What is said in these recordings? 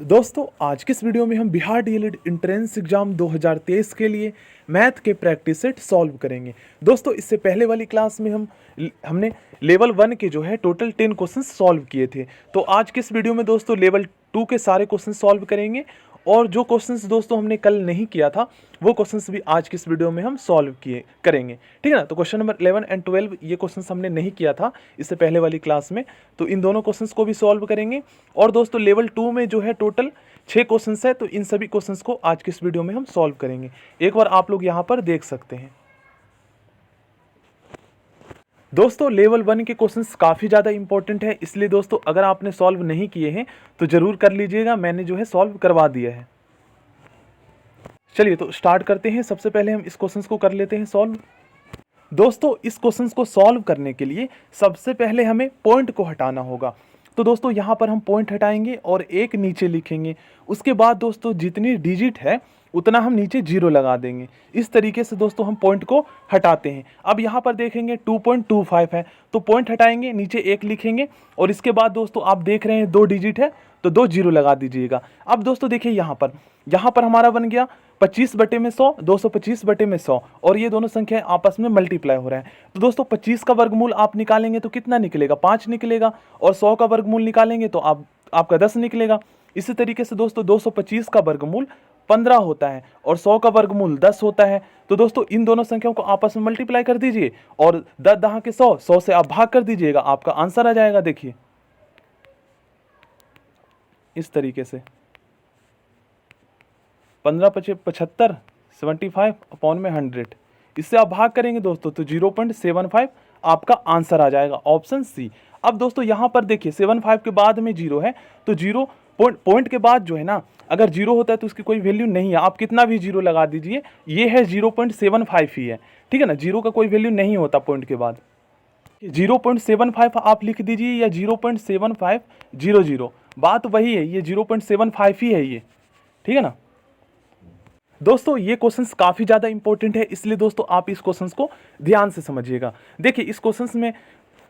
दोस्तों आज के इस वीडियो में हम बिहार डीएलएड एंट्रेंस एग्जाम 2023 के लिए मैथ के प्रैक्टिस सेट सॉल्व करेंगे। दोस्तों इससे पहले वाली क्लास में हमने लेवल 1 के जो है टोटल 10 क्वेश्चन सॉल्व किए थे। तो आज के इस वीडियो में दोस्तों लेवल 2 के सारे क्वेश्चन सॉल्व करेंगे और जो क्वेश्चंस दोस्तों हमने कल नहीं किया था वो क्वेश्चंस भी आज की इस वीडियो में हम सॉल्व करेंगे, ठीक है ना। तो क्वेश्चन नंबर 11 एंड 12 ये क्वेश्चंस हमने नहीं किया था इससे पहले वाली क्लास में, तो इन दोनों क्वेश्चंस को भी सॉल्व करेंगे। और दोस्तों लेवल 2 में जो है टोटल 6 क्वेश्चंस है, तो इन सभी क्वेश्चंस को आज की इस वीडियो में हम सॉल्व करेंगे। एक बार आप लोग यहाँ पर देख सकते हैं। दोस्तों लेवल 1 के क्वेश्चंस काफ़ी ज़्यादा इंपॉर्टेंट है, इसलिए दोस्तों अगर आपने सॉल्व नहीं किए हैं तो ज़रूर कर लीजिएगा, मैंने जो है सॉल्व करवा दिया है। चलिए तो स्टार्ट करते हैं। सबसे पहले हम इस क्वेश्चंस को कर लेते हैं सॉल्व। दोस्तों इस क्वेश्चंस को सॉल्व करने के लिए सबसे पहले हमें पॉइंट को हटाना होगा। तो दोस्तों यहाँ पर हम पॉइंट हटाएंगे और एक नीचे लिखेंगे। उसके बाद दोस्तों जितनी डिजिट है उतना हम नीचे 0 लगा देंगे। इस तरीके से दोस्तों हम पॉइंट को हटाते हैं। अब यहाँ पर देखेंगे 2.25 है, तो पॉइंट हटाएंगे, नीचे 1 लिखेंगे और इसके बाद दोस्तों आप देख रहे हैं 2 डिजिट है तो 2 0 लगा दीजिएगा। अब दोस्तों देखिए यहाँ पर हमारा बन गया 25/100, 225/100 और ये दोनों संख्या आपस में मल्टीप्लाई हो रहा है। तो दोस्तों 25 का वर्गमूल आप निकालेंगे तो कितना निकलेगा, 5 निकलेगा, और 100 का वर्गमूल निकालेंगे तो आपका 10 निकलेगा। इसी तरीके से दोस्तों 225 का वर्गमूल 15 होता है और 100 का वर्गमूल 10 होता है। तो दोस्तों इन दोनों संख्याओं को आपस में मल्टीप्लाई कर दीजिए और 10 दहा के 100, 100 से आप भाग कर दीजिएगा, आपका आंसर आ जाएगा। देखिए इस तरीके से 15×5 = 75 अपॉन में 100, इससे आप भाग करेंगे दोस्तों तो 0.75 आपका आंसर आ जाएगा, ऑप्शन सी। अब दोस्तों यहाँ पर देखिए 75 के बाद में 0 है, तो 0 पॉइंट के बाद जो है ना, अगर 0 होता है तो उसकी कोई वैल्यू नहीं है, आप कितना भी 0 लगा दीजिए, ये है 0.75 ही है, ठीक है ना। 0 का कोई वैल्यू नहीं होता पॉइंट के बाद। 0.75 आप लिख दीजिए या 0.7500, बात वही है, ये 0.75 ही है ये, ठीक है ना। दोस्तों ये क्वेश्चंस काफ़ी ज़्यादा इंपॉर्टेंट है, इसलिए दोस्तों आप इस क्वेश्चंस को ध्यान से समझिएगा। देखिए इस क्वेश्चंस में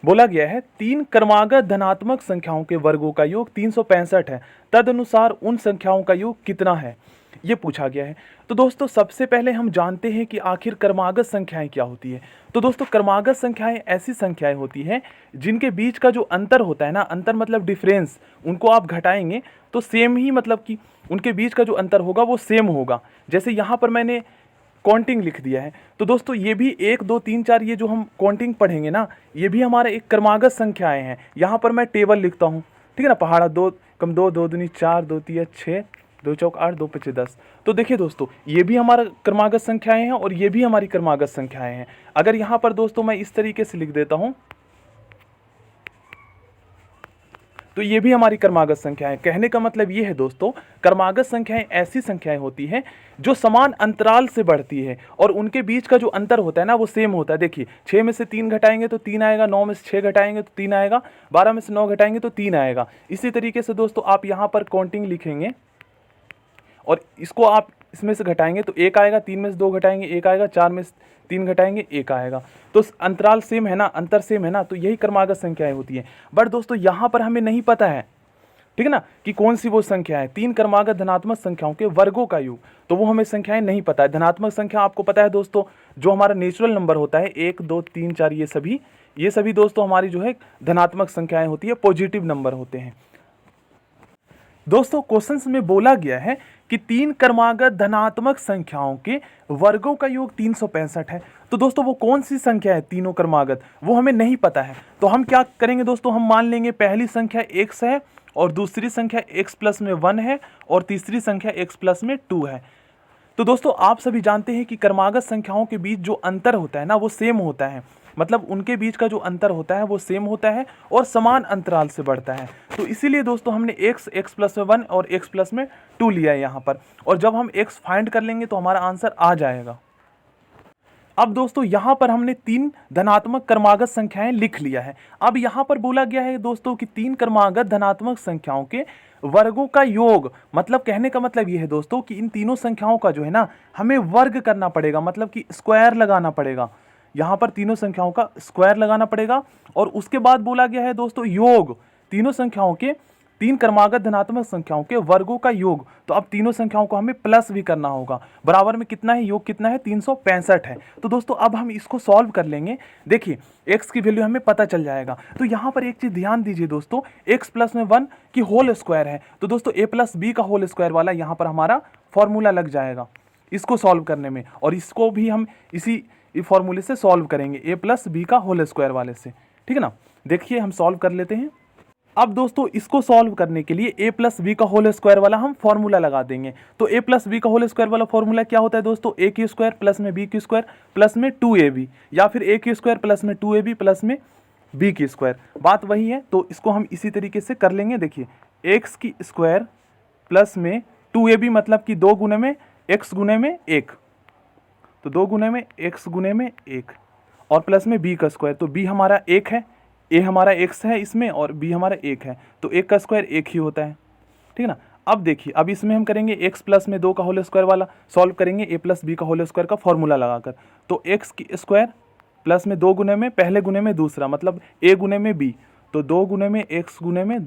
बोला गया है 3 क्रमागत धनात्मक संख्याओं के वर्गों का योग 365 है, तदनुसार उन संख्याओं का योग कितना है, ये पूछा गया है। तो दोस्तों सबसे पहले हम जानते हैं कि आखिर क्रमागत संख्याएं क्या होती है। तो दोस्तों क्रमागत संख्याएं ऐसी संख्याएं होती हैं जिनके बीच का जो अंतर होता है ना, अंतर मतलब डिफरेंस, उनको आप घटाएंगे तो सेम ही, मतलब कि उनके बीच का जो अंतर होगा वो सेम होगा। जैसे यहाँ पर मैंने काउंटिंग लिख दिया है, तो दोस्तों ये भी 1 2 3 4 ये जो हम काउंटिंग पढ़ेंगे ना, ये भी हमारा एक क्रमागत संख्याएं हैं। यहाँ पर मैं टेबल लिखता हूँ, ठीक है ना। पहाड़ा 2 कम 2, 2 दूनी 4, 2 तिया 6, 2 चौक 8, 2 पचे 10। तो देखिए दोस्तों ये भी हमारा क्रमागत संख्याएं हैं और ये भी हमारी क्रमागत संख्याएं हैं। अगर यहाँ पर दोस्तों मैं इस तरीके से लिख देता हूँ तो ये भी हमारी क्रमागत संख्याएं। कहने का मतलब ये है दोस्तों, क्रमागत संख्याएं ऐसी संख्याएं होती हैं जो समान अंतराल से बढ़ती है और उनके बीच का जो अंतर होता है ना वो सेम होता है। देखिए 6 में से 3 घटाएंगे तो 3 आएगा, 9 में से 6 घटाएंगे तो 3 आएगा, 12 में से 9 घटाएंगे तो 3 आएगा। इसी तरीके से दोस्तों आप यहाँ पर काउंटिंग लिखेंगे और इसको आप इसमें से घटाएंगे तो 1 आएगा, 3 में से 2 घटाएंगे 1 आएगा, 4 में से 3 घटाएंगे 1 आएगा। तो अंतराल सेम है ना, अंतर सेम है ना, तो यही क्रमागत संख्याएं होती हैं। बट दोस्तों यहाँ पर हमें नहीं पता है, ठीक है ना, कि कौन सी वो संख्या है। 3 क्रमागत धनात्मक संख्याओं के वर्गों का योग, तो वो हमें संख्याएं नहीं पता है। धनात्मक संख्या आपको पता है दोस्तों, जो हमारा नेचुरल नंबर होता है 1 2 3 4, ये सभी दोस्तों हमारी जो है धनात्मक संख्याएं होती है, पॉजिटिव नंबर होते हैं। दोस्तों क्वेश्चंस में बोला गया है कि 3 क्रमागत धनात्मक संख्याओं के वर्गों का योग 365 है। तो दोस्तों वो कौन सी संख्या है तीनों क्रमागत, वो हमें नहीं पता है। तो हम क्या करेंगे दोस्तों, हम मान लेंगे पहली संख्या x है और दूसरी संख्या x प्लस में 1 है और तीसरी संख्या x प्लस में 2 है। तो दोस्तों आप सभी जानते हैं कि क्रमागत संख्याओं के बीच जो अंतर होता है ना वो सेम होता है, मतलब उनके बीच का जो अंतर होता है वो सेम होता है और समान अंतराल से बढ़ता है। तो इसीलिए दोस्तों हमने x प्लस में 1 और x प्लस में 2 लिया है यहाँ पर, और जब हम x फाइंड कर लेंगे तो हमारा आंसर आ जाएगा। अब दोस्तों यहाँ पर हमने 3 धनात्मक क्रमागत संख्याएं लिख लिया है। अब यहाँ पर बोला गया है दोस्तों कि 3 क्रमागत धनात्मक संख्याओं के वर्गों का योग, मतलब कहने का मतलब ये है दोस्तों कि इन तीनों संख्याओं का जो है ना हमें वर्ग करना पड़ेगा, मतलब कि स्क्वायर लगाना पड़ेगा। यहाँ पर तीनों संख्याओं का स्क्वायर लगाना पड़ेगा और उसके बाद बोला गया है दोस्तों योग तीनों संख्याओं के तीन क्रमागत धनात्मक संख्याओं के वर्गों का योग, तो अब तीनों संख्याओं को हमें प्लस भी करना होगा। बराबर में कितना है, योग कितना है, 365 है। तो दोस्तों अब हम इसको सॉल्व कर लेंगे। देखिए x की वैल्यू हमें पता चल जाएगा। तो यहाँ पर एक चीज ध्यान दीजिए दोस्तों, x प्लस में 1 की होल स्क्वायर है, तो दोस्तों a प्लस बी का होल स्क्वायर वाला यहाँ पर हमारा फॉर्मूला लग जाएगा इसको सॉल्व करने में, और इसको भी हम इसी फॉर्मूले से सॉल्व करेंगे, a प्लस बी का होल स्क्वायर वाले से। ठीक है ना, देखिए हम सॉल्व कर लेते हैं। अब दोस्तों इसको सॉल्व करने के लिए a प्लस बी का होल स्क्वायर वाला हम फॉर्मूला लगा देंगे। तो a प्लस बी का होल स्क्वायर वाला फॉर्मूला क्या होता है दोस्तों, a क्यू स्क्वायर प्लस में b क्यू स्क्वायर प्लस में 2ab, या फिर a क्यू स्क्वायर प्लस में 2ab प्लस में b क्यू स्क्वायर, बात वही है। तो इसको हम इसी तरीके से कर लेंगे। देखिए x की स्क्वायर प्लस में 2ab मतलब कि 2 गुने में x गुने में 1, तो 2 गुने में x गुने में 1, और प्लस में b का स्क्वायर, तो b हमारा 1 है, a हमारा x है इसमें, और b हमारा 1 है, तो 1 का स्क्वायर 1 ही होता है। ठीक है ना, अब देखिए अब इसमें हम करेंगे x प्लस में 2 का होल स्क्वायर वाला सॉल्व करेंगे a प्लस बी का होल स्क्वायर का फॉर्मूला लगाकर। तो x की स्क्वायर प्लस में 2 गुने में पहले गुने में दूसरा, मतलब a गुने में b, तो 2 गुने में x गुने में,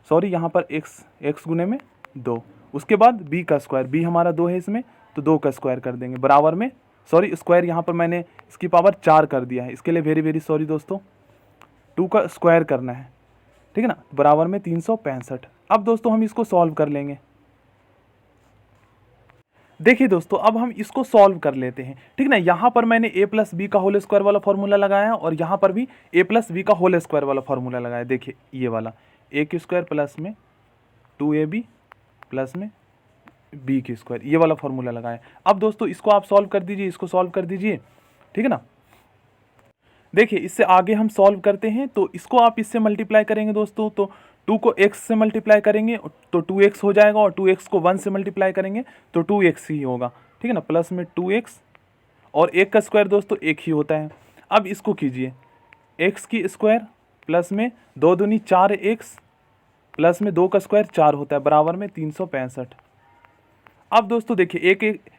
सॉरी यहाँ पर x गुने में 2, उसके बाद b का स्क्वायर, b हमारा 2 है इसमें, तो 2 का स्क्वायर कर देंगे, बराबर में, सॉरी स्क्वायर यहाँ पर मैंने इसकी पावर 4 कर दिया है, इसके लिए वेरी वेरी सॉरी दोस्तों, 2 का स्क्वायर करना है। ठीक है ना, बराबर में 365। अब दोस्तों हम इसको सॉल्व कर लेंगे। देखिए दोस्तों अब हम इसको सॉल्व कर लेते हैं। ठीक ना, यहाँ पर मैंने a प्लस बी का होल स्क्वायर वाला फॉर्मूला लगाया है, और यहाँ पर भी a प्लस बी का होल स्क्वायर वाला फॉर्मूला लगाया। देखिए ये वाला a क्यू स्क्वायर प्लस में 2ab प्लस में b क्यू स्क्वायर, ये वाला फॉर्मूला लगाया। अब दोस्तों इसको आप सॉल्व कर दीजिए, इसको सॉल्व कर दीजिए। ठीक है ना, देखिए इससे आगे हम सॉल्व करते हैं, तो इसको आप इससे मल्टीप्लाई करेंगे दोस्तों, तो 2 को x से मल्टीप्लाई करेंगे तो 2x हो जाएगा, और 2x को 1 से मल्टीप्लाई करेंगे तो 2x ही होगा। ठीक है ना, प्लस में 2x, और 1 का स्क्वायर दोस्तों 1 ही होता है। अब इसको कीजिए, x की स्क्वायर प्लस में 2 दूनी 4x प्लस में 2 का स्क्वायर 4 होता है, बराबर में 365। अब दोस्तों देखिए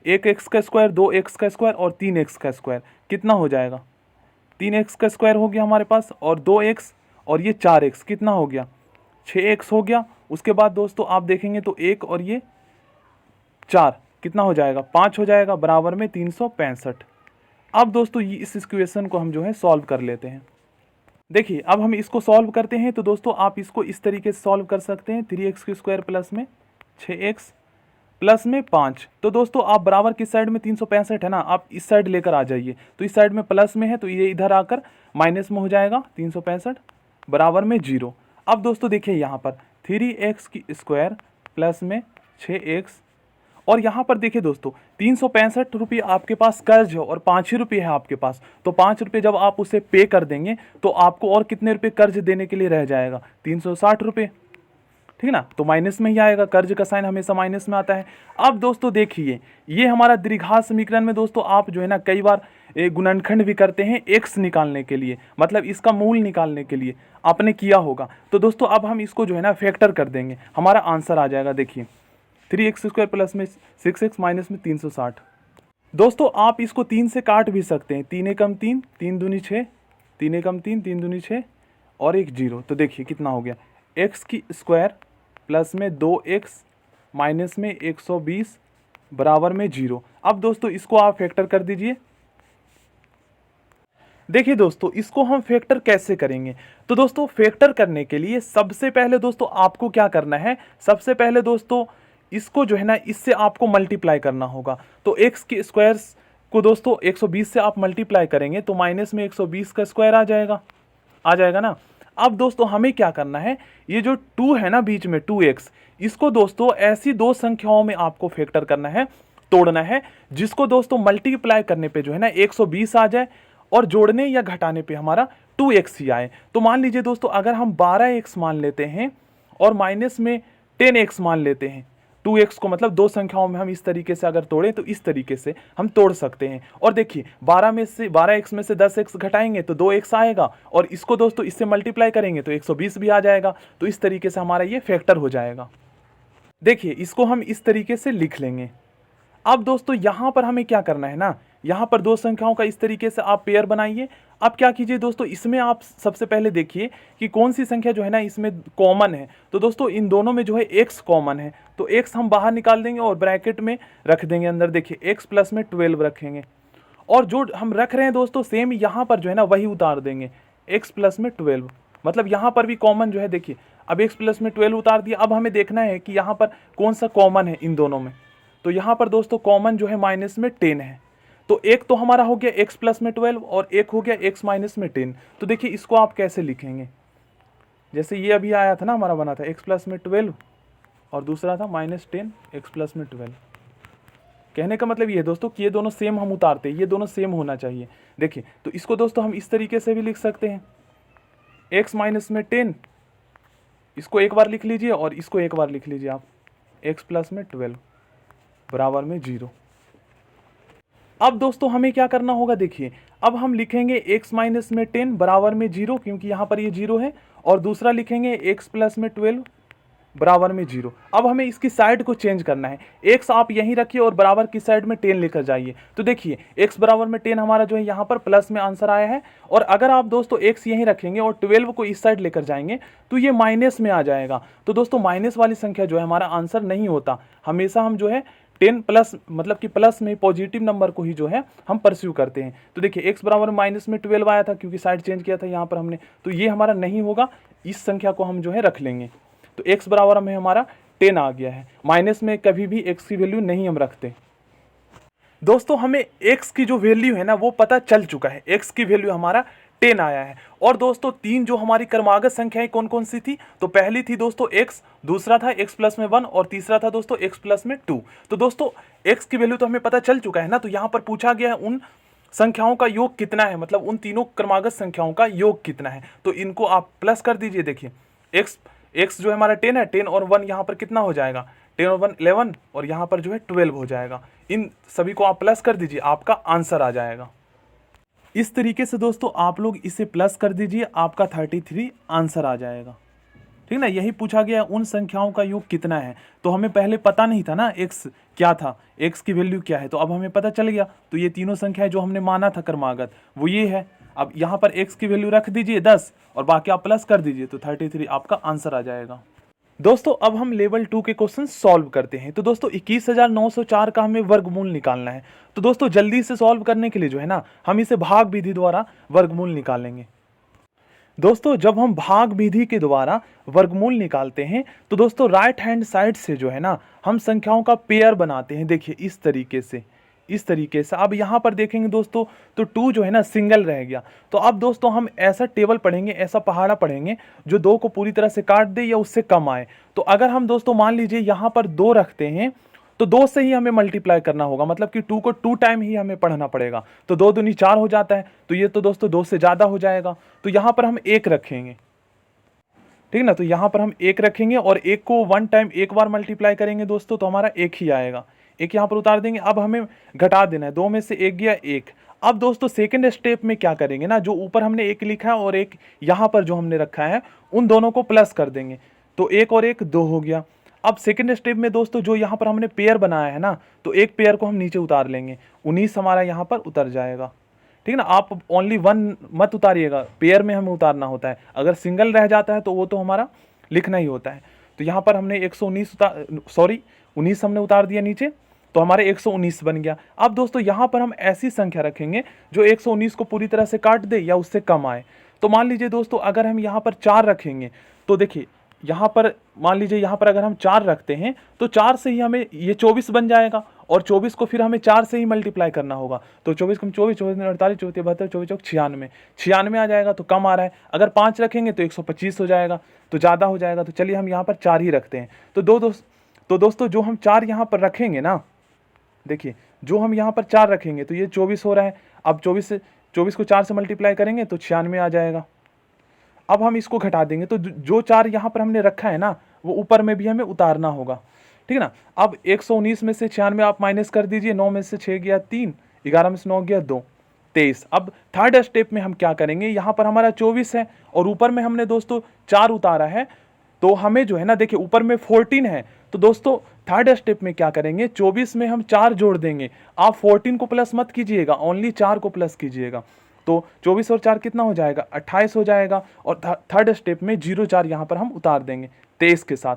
एक x का स्क्वायर, 2x का स्क्वायर और 3x का स्क्वायर कितना हो जाएगा, 3x का स्क्वायर हो गया हमारे पास, और 2x और ये 4x कितना हो गया, 6x हो गया। उसके बाद दोस्तों आप देखेंगे तो 1 और ये 4 कितना हो जाएगा, 5 हो जाएगा, बराबर में 365। अब दोस्तों ये इस इक्वेशन को हम जो है सॉल्व कर लेते हैं। देखिए अब हम इसको सॉल्व करते हैं, तो दोस्तों आप इसको इस तरीके से सॉल्व कर सकते हैं, 3x की स्क्वायर प्लस में 6x प्लस में 5। तो दोस्तों आप बराबर किस साइड में 365 है ना, आप इस साइड लेकर आ जाइए, तो इस साइड में प्लस में है तो ये इधर आकर माइनस में हो जाएगा 365, बराबर में 0। अब दोस्तों देखिए यहाँ पर 3x की स्क्वायर प्लस में 6x, और यहाँ पर देखिए दोस्तों 365 रुपये आपके पास कर्ज है और 5 ही रुपये है आपके पास, तो 5 रुपये जब आप उसे पे कर देंगे तो आपको और कितने रुपये कर्ज देने के लिए रह जाएगा, 360 रुपये। ठीक है ना, तो माइनस में ही आएगा, कर्ज का साइन हमेशा माइनस में आता है। अब दोस्तों देखिए ये हमारा द्विघात समीकरण में दोस्तों आप जो है ना कई बार गुणनखंड भी करते हैं x निकालने के लिए, मतलब इसका मूल निकालने के लिए आपने किया होगा। तो दोस्तों अब हम इसको जो है ना फैक्टर कर देंगे, हमारा आंसर आ जाएगा। देखिए 3x स्क्वायर प्लस में 6x माइनस में 360। दोस्तों आप इसको 3 से काट भी सकते हैं, 3 एकम 3, 3 दूनी 6, 3 एकम 3, 3 दूनी 6 और एक 0। तो देखिए कितना हो गया, x की स्क्वायर प्लस में 2x माइनस में 120 बराबर में 0। अब दोस्तों इसको आप फैक्टर कर दीजिए। देखिए दोस्तों इसको हम फैक्टर कैसे करेंगे, तो दोस्तों फैक्टर करने के लिए सबसे पहले दोस्तों आपको क्या करना है, सबसे पहले दोस्तों इसको जो है ना इससे आपको मल्टीप्लाई करना होगा। तो x की स्क्वायर को दोस्तों 120 से आप मल्टीप्लाई करेंगे तो माइनस में 120 का स्क्वायर आ जाएगा ना। अब दोस्तों हमें क्या करना है, ये जो 2 है ना बीच में 2x, इसको दोस्तों ऐसी दो संख्याओं में आपको फैक्टर करना है, तोड़ना है, जिसको दोस्तों मल्टीप्लाई करने पे जो है ना 120 आ जाए और जोड़ने या घटाने पे हमारा 2x ही आए। तो मान लीजिए दोस्तों अगर हम 12x मान लेते हैं और माइनस में 10x मान लेते हैं, 2x को मतलब दो संख्याओं में हम इस तरीके से अगर तोड़ें तो इस तरीके से हम तोड़ सकते हैं। और देखिए 12x में से 10x घटाएंगे तो 2x आएगा, और इसको दोस्तों इससे मल्टीप्लाई करेंगे तो 120 भी आ जाएगा। तो इस तरीके से हमारा ये फैक्टर हो जाएगा। देखिए इसको हम इस तरीके से लिख लेंगे। अब दोस्तों यहाँ पर हमें क्या करना है ना, यहाँ पर दो संख्याओं का इस तरीके से आप पेयर बनाइए। अब क्या कीजिए दोस्तों, इसमें आप सबसे पहले देखिए कि कौन सी संख्या जो है ना इसमें कॉमन है। तो दोस्तों इन दोनों में जो है x कॉमन है, तो x हम बाहर निकाल देंगे और ब्रैकेट में रख देंगे अंदर। देखिए x प्लस में 12 रखेंगे, और जो हम रख रहे हैं दोस्तों सेम यहाँ पर जो है ना वही उतार देंगे, x प्लस में 12। मतलब यहाँ पर भी कॉमन जो है, देखिए अब x प्लस में 12 उतार दिया। अब हमें देखना है कि यहाँ पर कौन सा कॉमन है इन दोनों में। तो यहाँ पर दोस्तों कॉमन जो है माइनस में 10 है। तो एक तो हमारा हो गया x प्लस में 12 और एक हो गया x माइनस में 10। तो देखिए इसको आप कैसे लिखेंगे, जैसे ये अभी आया था ना, हमारा बना था x प्लस में 12 और दूसरा था माइनस 10 x प्लस में 12। कहने का मतलब ये है दोस्तों कि ये दोनों सेम हम उतारते हैं, ये दोनों सेम होना चाहिए। देखिए तो इसको दोस्तों हम इस तरीके से भी लिख सकते हैं, x माइनस में 10, इसको एक बार लिख लीजिए और इसको एक बार लिख लीजिए आप, x प्लस में 12 बराबर में 0। अब दोस्तों हमें क्या करना होगा, देखिए अब हम लिखेंगे x माइनस में 10 बराबर में 0, क्योंकि यहाँ पर ये 0 है, और दूसरा लिखेंगे x प्लस में 12 बराबर में 0। अब हमें इसकी साइड को चेंज करना है, x आप यहीं रखिए और बराबर की साइड में 10 लेकर जाइए। तो देखिए x बराबर में 10 हमारा जो है यहाँ पर प्लस में आंसर आया है, और अगर आप दोस्तों x यहीं रखेंगे और 12 को इस साइड लेकर जाएंगे तो ये माइनस में आ जाएगा। तो दोस्तों माइनस वाली संख्या जो है हमारा आंसर नहीं होता। हमेशा हम जो है 10 प्लस मतलब कि प्लस में पॉजिटिव नंबर को ही जो है हम परस्यू करते हैं। तो देखिए x बराबर माइनस में 12 आया था क्योंकि साइड चेंज किया था यहाँ पर हमने, तो ये हमारा नहीं होगा, इस संख्या को हम जो है रख लेंगे। तो x बराबर हमें हमारा 10 आ गया है। माइनस में कभी भी x की वैल्यू नहीं हम रखते। दोस्तों हमें x की जो वैल्यू है ना वो पता चल चुका है, x की वैल्यू हमारा 10 आया है। और दोस्तों तीन जो हमारी क्रमागत संख्याएं कौन कौन सी थी, तो पहली थी दोस्तों x, दूसरा था x प्लस में 1 और तीसरा था दोस्तों x प्लस में 2। तो दोस्तों x की वैल्यू तो हमें पता चल चुका है ना, तो यहाँ पर पूछा गया है उन संख्याओं का योग कितना है, मतलब उन तीनों क्रमागत संख्याओं का योग कितना है। तो इनको आप प्लस कर दीजिए। देखिए x जो है हमारा 10 है, 10 और 1 यहाँ पर कितना हो जाएगा, 10 और 1 11, और यहाँ पर जो है 12 हो जाएगा। इन सभी को आप प्लस कर दीजिए, आपका आंसर आ जाएगा। इस तरीके से दोस्तों आप लोग इसे प्लस कर दीजिए, आपका 33 आंसर आ जाएगा। ठीक ना, यही पूछा गया उन संख्याओं का योग कितना है। तो हमें पहले पता नहीं था ना x क्या था, x की वैल्यू क्या है, तो अब हमें पता चल गया। तो ये तीनों संख्याएं जो हमने माना था क्रमागत वो ये है। अब यहाँ पर x की वैल्यू रख दीजिए 10 और बाकी आप प्लस कर दीजिए, तो 33 आपका आंसर आ जाएगा। दोस्तों अब हम लेवल 2 के क्वेश्चन सॉल्व करते हैं। तो दोस्तों 21,904 का हमें वर्गमूल निकालना है। तो दोस्तों जल्दी से सॉल्व करने के लिए जो है ना हम इसे भाग विधि द्वारा वर्गमूल निकालेंगे। दोस्तों जब हम भाग विधि के द्वारा वर्गमूल निकालते हैं तो दोस्तों राइट हैंड साइड से जो है ना हम संख्याओं का पेयर बनाते हैं। देखिए इस तरीके से, इस तरीके से। अब यहाँ पर देखेंगे दोस्तों तो 2 जो है ना सिंगल रह गया। तो अब दोस्तों हम ऐसा टेबल पढ़ेंगे, ऐसा पहाड़ा पढ़ेंगे जो 2 को पूरी तरह से काट दे या उससे कम आए। तो अगर हम दोस्तों मान लीजिए यहाँ पर 2 रखते हैं तो 2 से ही हमें मल्टीप्लाई करना होगा, मतलब कि 2 को 2 टाइम ही हमें पढ़ना पड़ेगा। तो 2 दूनी 4 हो जाता है, तो ये तो दोस्तों 2 से ज़्यादा हो जाएगा। तो यहाँ पर हम 1 रखेंगे, ठीक ना। तो यहाँ पर हम 1 रखेंगे और 1 को 1 टाइम एक बार मल्टीप्लाई करेंगे दोस्तों तो हमारा 1 ही आएगा। 1 यहाँ पर उतार देंगे। अब हमें घटा देना है, 2 में से 1 गया 1। अब दोस्तों सेकेंड स्टेप में क्या करेंगे ना, जो ऊपर हमने 1 लिखा है और 1 यहाँ पर जो हमने रखा है उन दोनों को प्लस कर देंगे। तो 1 और 1 2 हो गया। अब सेकेंड स्टेप में दोस्तों जो यहाँ पर हमने पेयर बनाया है ना, तो एक पेयर को हम नीचे उतार लेंगे, 19 हमारा यहाँ पर उतर जाएगा। ठीक ना, आप ओनली 1 मत उतारिएगा, पेयर में हमें उतारना होता है। अगर सिंगल रह जाता है तो वो तो हमारा लिखना ही होता है। तो यहाँ पर हमने 19 हमने उतार दिया नीचे, तो हमारे 119 बन गया। अब दोस्तों यहाँ पर हम ऐसी संख्या रखेंगे जो 119 को पूरी तरह से काट दे या उससे कम आए। तो मान लीजिए दोस्तों अगर हम यहाँ पर 4 रखेंगे, तो देखिए यहाँ पर मान लीजिए यहाँ पर अगर हम 4 रखते हैं तो 4 से ही हमें ये 24 बन जाएगा, और 24 को फिर हमें 4 से ही मल्टीप्लाई करना होगा। तो 24 कम 24, 24 48, 24 72, 24 96, 96 आ जाएगा, तो कम आ रहा है। अगर 5 रखेंगे तो 125 हो जाएगा, तो ज़्यादा हो जाएगा। तो चलिए हम यहाँ पर 4 ही रखते हैं। तो दोस्तों जो हम 4 यहाँ पर रखेंगे ना, देखिए जो हम यहाँ पर 4 रखेंगे तो ये 24 हो रहा है। अब 24 को 4 से मल्टीप्लाई करेंगे तो 96 आ जाएगा। अब हम इसको घटा देंगे, तो जो 4 यहाँ पर हमने रखा है ना वो ऊपर में भी हमें उतारना होगा, ठीक है ना। अब 119 में से 96 आप माइनस कर दीजिए, 9 में से 6 गया 3, 11 में से 9 गया 2, 23। अब थर्ड स्टेप में हम क्या करेंगे, यहाँ पर हमारा 24 है और ऊपर में हमने दोस्तों 4 उतारा है, तो हमें जो है ना देखिए ऊपर में 14 है, तो दोस्तों थर्ड स्टेप में क्या करेंगे, 24 में हम 4 जोड़ देंगे। आप 14 को प्लस मत कीजिएगा, ओनली 4 को प्लस कीजिएगा। तो 24 और 4 कितना हो जाएगा, 28 हो जाएगा। और थर्ड स्टेप में 0 4 यहाँ पर हम उतार देंगे 23 के साथ,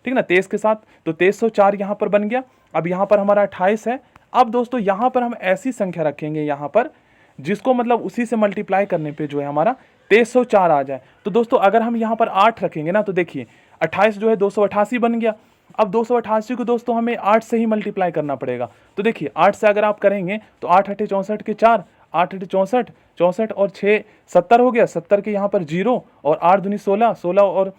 ठीक ना, 23 के साथ। तो 2304 यहाँ पर बन गया। अब यहाँ पर हमारा 28 है। अब दोस्तों यहाँ पर हम ऐसी संख्या रखेंगे यहाँ पर जिसको मतलब उसी से मल्टीप्लाई करने पे जो है हमारा 2304 आ जाए। तो दोस्तों अगर हम यहाँ पर 8 रखेंगे ना, तो देखिए 28 जो है 288 बन गया। अब 288 को दोस्तों हमें 8 से ही मल्टीप्लाई करना पड़ेगा। तो देखिए 8 से अगर आप करेंगे तो 8 8 64 के 4, 8 8 64, 64 और 6 70 हो गया। 70 के यहाँ पर 0 और 8 दूनी 16, 16 और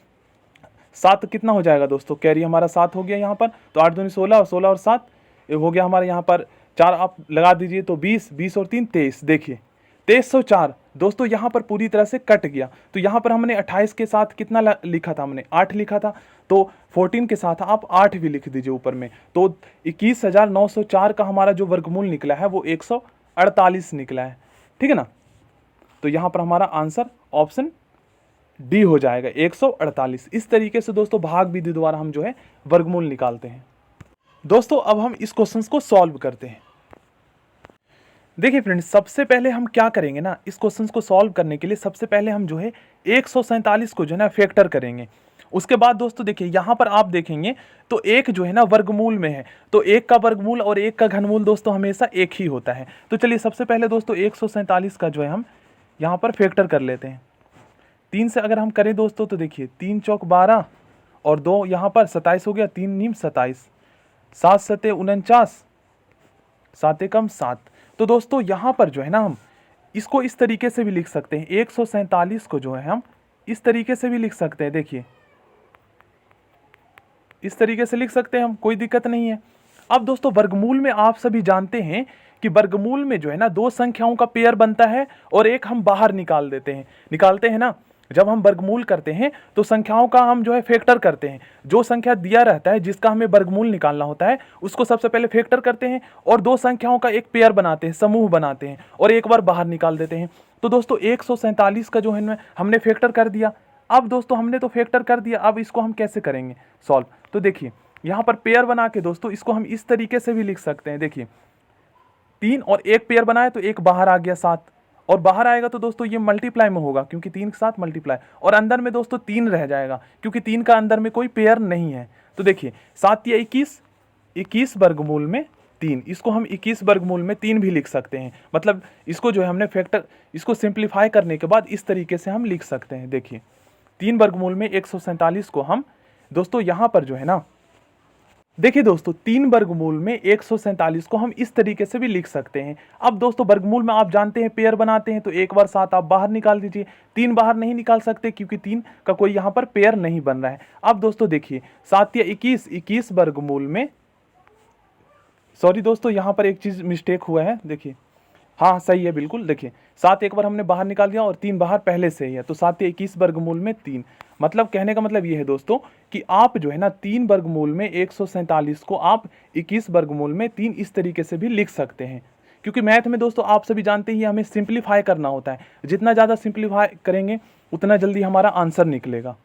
7 कितना हो जाएगा दोस्तों, कैरी हमारा 7 हो गया यहाँ पर। तो 8 दूनी 16 और 16 और 7 हो गया हमारे यहाँ पर 4 आप लगा दीजिए तो 20, 20 और 3 23। देखिए 2304 दोस्तों यहाँ पर पूरी तरह से कट गया। तो यहाँ पर हमने 28 के साथ कितना लिखा था, हमने 8 लिखा था। तो 14 के साथ आप 8 भी लिख दीजिए ऊपर में। तो 21,904 का हमारा जो वर्गमूल निकला है वो 148 निकला है, ठीक है ना। तो यहाँ पर हमारा आंसर ऑप्शन डी हो जाएगा 148। इस तरीके से दोस्तों भाग विधि द्वारा हम जो है वर्गमूल निकालते हैं। दोस्तों अब हम इस क्वेश्चन को सॉल्व करते हैं। देखिए फ्रेंड्स, सबसे पहले हम क्या करेंगे ना, इस क्वेश्चन को सॉल्व करने के लिए सबसे पहले हम जो है 147 को जो है ना फैक्टर करेंगे। उसके बाद दोस्तों देखिए यहाँ पर आप देखेंगे तो एक जो है ना वर्गमूल में है, तो एक का वर्गमूल और एक का घनमूल दोस्तों हमेशा एक ही होता है। तो चलिए सबसे पहले दोस्तों 147 का जो है हम यहाँ पर फैक्टर कर लेते हैं। 3 से अगर हम करें दोस्तों तो देखिए 3 चौक 12 और 2 यहाँ पर 27 हो गया, 3 नीम 27, 7 सते 49, 7 एकम 7। तो दोस्तों यहाँ पर जो है ना हम इसको इस तरीके से भी लिख सकते हैं, 147 को जो है हम इस तरीके से भी लिख सकते हैं। देखिए इस तरीके से लिख सकते हैं हम, कोई दिक्कत नहीं है। अब दोस्तों वर्गमूल में आप सभी जानते हैं कि वर्गमूल में जो है ना 2 संख्याओं का पेयर बनता है और एक हम बाहर निकालते हैं ना। जब हम वर्गमूल करते हैं तो संख्याओं का हम जो है फैक्टर करते हैं। जो संख्या दिया रहता है जिसका हमें वर्गमूल निकालना होता है उसको सबसे पहले फैक्टर करते हैं और 2 संख्याओं का एक पेयर बनाते हैं, समूह बनाते हैं और एक बार बाहर निकाल देते हैं। तो दोस्तों 147 का जो है हमने फैक्टर कर दिया। अब दोस्तों हमने तो फैक्टर कर दिया, अब इसको हम कैसे करेंगे सॉल्व। तो देखिए यहाँ पर पेयर बना के दोस्तों इसको हम इस तरीके से भी लिख सकते हैं। देखिए 3 और एक पेयर बनाए तो एक बाहर आ गया 7 और बाहर आएगा तो दोस्तों ये मल्टीप्लाई में होगा क्योंकि 3 के साथ मल्टीप्लाई, और अंदर में दोस्तों 3 रह जाएगा क्योंकि 3 का अंदर में कोई पेयर नहीं है। तो देखिए 7 या 21, 21 वर्गमूल में 3, इसको हम 21 वर्गमूल में 3 भी लिख सकते हैं। मतलब इसको जो है हमने फैक्टर, इसको सिंप्लीफाई करने के बाद इस तरीके से हम लिख सकते हैं। देखिए 3 वर्गमूल में 147 को हम दोस्तों यहाँ पर जो है ना, देखिए दोस्तों 3 वर्गमूल में 147 को हम इस तरीके से भी लिख सकते हैं। अब दोस्तों वर्गमूल में आप जानते हैं पेयर बनाते हैं तो एक बार 7 आप बाहर निकाल दीजिए। 3 बाहर नहीं निकाल सकते क्योंकि 3 का कोई यहाँ पर पेयर नहीं बन रहा है। अब दोस्तों देखिए 7 या 21, 21 वर्गमूल में, सॉरी दोस्तों यहाँ पर एक चीज़ मिस्टेक हुआ है। देखिए हाँ सही है बिल्कुल। देखिए 7 एक बार हमने बाहर निकाल दिया और 3 बाहर पहले से ही है, तो 7 या 21 वर्गमूल में 3। मतलब कहने का मतलब ये है दोस्तों कि आप जो है ना 3 वर्गमूल में 147 को आप 21 वर्गमूल में 3 इस तरीके से भी लिख सकते हैं। क्योंकि मैथ में दोस्तों आप सभी जानते ही हमें सिंप्लीफाई करना होता है, जितना ज़्यादा सिंप्लीफाई करेंगे उतना जल्दी हमारा आंसर निकलेगा।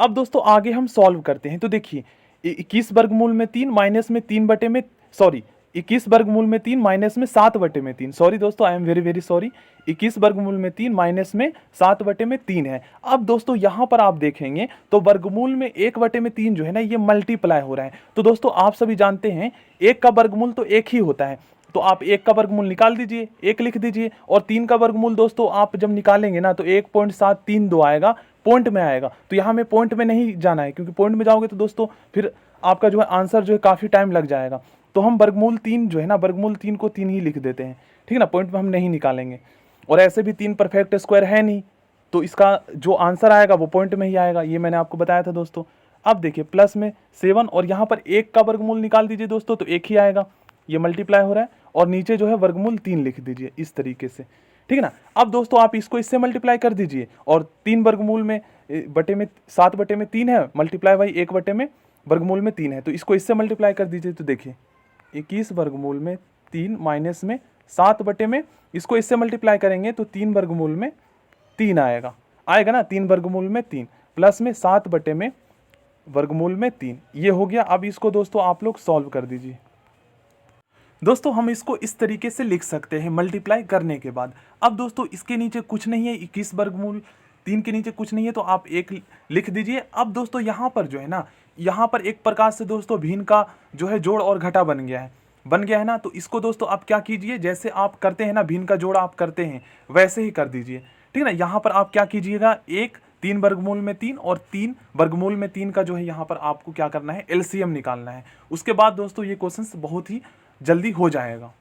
अब दोस्तों आगे हम सॉल्व करते हैं। तो देखिए 21 वर्गमूल में 3 माइनस में 3 बटे में, सॉरी 21 वर्गमूल में 3 माइनस में 7 बटे में 3, सॉरी दोस्तों आई एम वेरी सॉरी, 21 वर्गमूल में 3 माइनस में 7 बटे में 3 है। अब दोस्तों यहाँ पर आप देखेंगे तो वर्गमूल में 1 बटे में 3 जो है ना ये मल्टीप्लाई हो रहा है। तो दोस्तों आप सभी जानते हैं 1 का वर्गमूल तो 1 ही होता है, तो आप 1 का वर्गमूल निकाल दीजिए, 1 लिख दीजिए। और 3 का वर्गमूल दोस्तों आप जब निकालेंगे ना तो 1.732 आएगा, पॉइंट में आएगा। तो यहाँ में पॉइंट में नहीं जाना है क्योंकि पॉइंट में जाओगे तो दोस्तों फिर आपका जो है आंसर जो है काफ़ी टाइम लग जाएगा। तो हम वर्गमूल 3 जो है ना, वर्गमूल 3 को 3 ही लिख देते हैं, ठीक है ना, पॉइंट में हम नहीं निकालेंगे। और ऐसे भी 3 परफेक्ट स्क्वायर है नहीं, तो इसका जो आंसर आएगा वो पॉइंट में ही आएगा, ये मैंने आपको बताया था दोस्तों। अब देखिए प्लस में 7 और यहाँ पर 1 का वर्गमूल निकाल दीजिए दोस्तों तो 1 ही आएगा, ये मल्टीप्लाई हो रहा है। और नीचे जो है वर्गमूल 3 लिख दीजिए इस तरीके से, ठीक है ना। अब दोस्तों आप इसको इससे मल्टीप्लाई कर दीजिए और 3 वर्गमूल में बटे में 7 बटे में 3 है, मल्टीप्लाई बाई 1 बटे में वर्गमूल में 3 है, तो इसको इससे मल्टीप्लाई कर दीजिए। तो देखिए 21 वर्गमूल में 3 माइनस में 7 बटे में, इसको इससे मल्टीप्लाई करेंगे तो 3 वर्गमूल में 3 आएगा ना, 3 वर्गमूल में 3 प्लस में 7 बटे में वर्गमूल में 3, ये हो गया। अब इसको दोस्तों आप लोग सॉल्व कर दीजिए। दोस्तों हम इसको इस तरीके से लिख सकते हैं मल्टीप्लाई करने के बाद। अब दोस्तों इसके नीचे कुछ नहीं है, 21 वर्गमूल 3 के नीचे कुछ नहीं है, तो आप 1 लिख दीजिए। अब दोस्तों यहाँ पर जो है ना, यहाँ पर एक प्रकार से दोस्तों भिन्न का जो है जोड़ और घटा बन गया है ना। तो इसको दोस्तों आप क्या कीजिए, जैसे आप करते हैं ना भिन्न का जोड़ आप करते हैं, वैसे ही कर दीजिए, ठीक है ना। यहाँ पर आप क्या कीजिएगा, 1 3 वर्गमूल में 3 और 3 वर्गमूल में 3 का जो है यहाँ पर आपको क्या करना है, एलसीएम निकालना है। उसके बाद दोस्तों ये क्वेश्चन बहुत ही जल्दी हो जाएगा।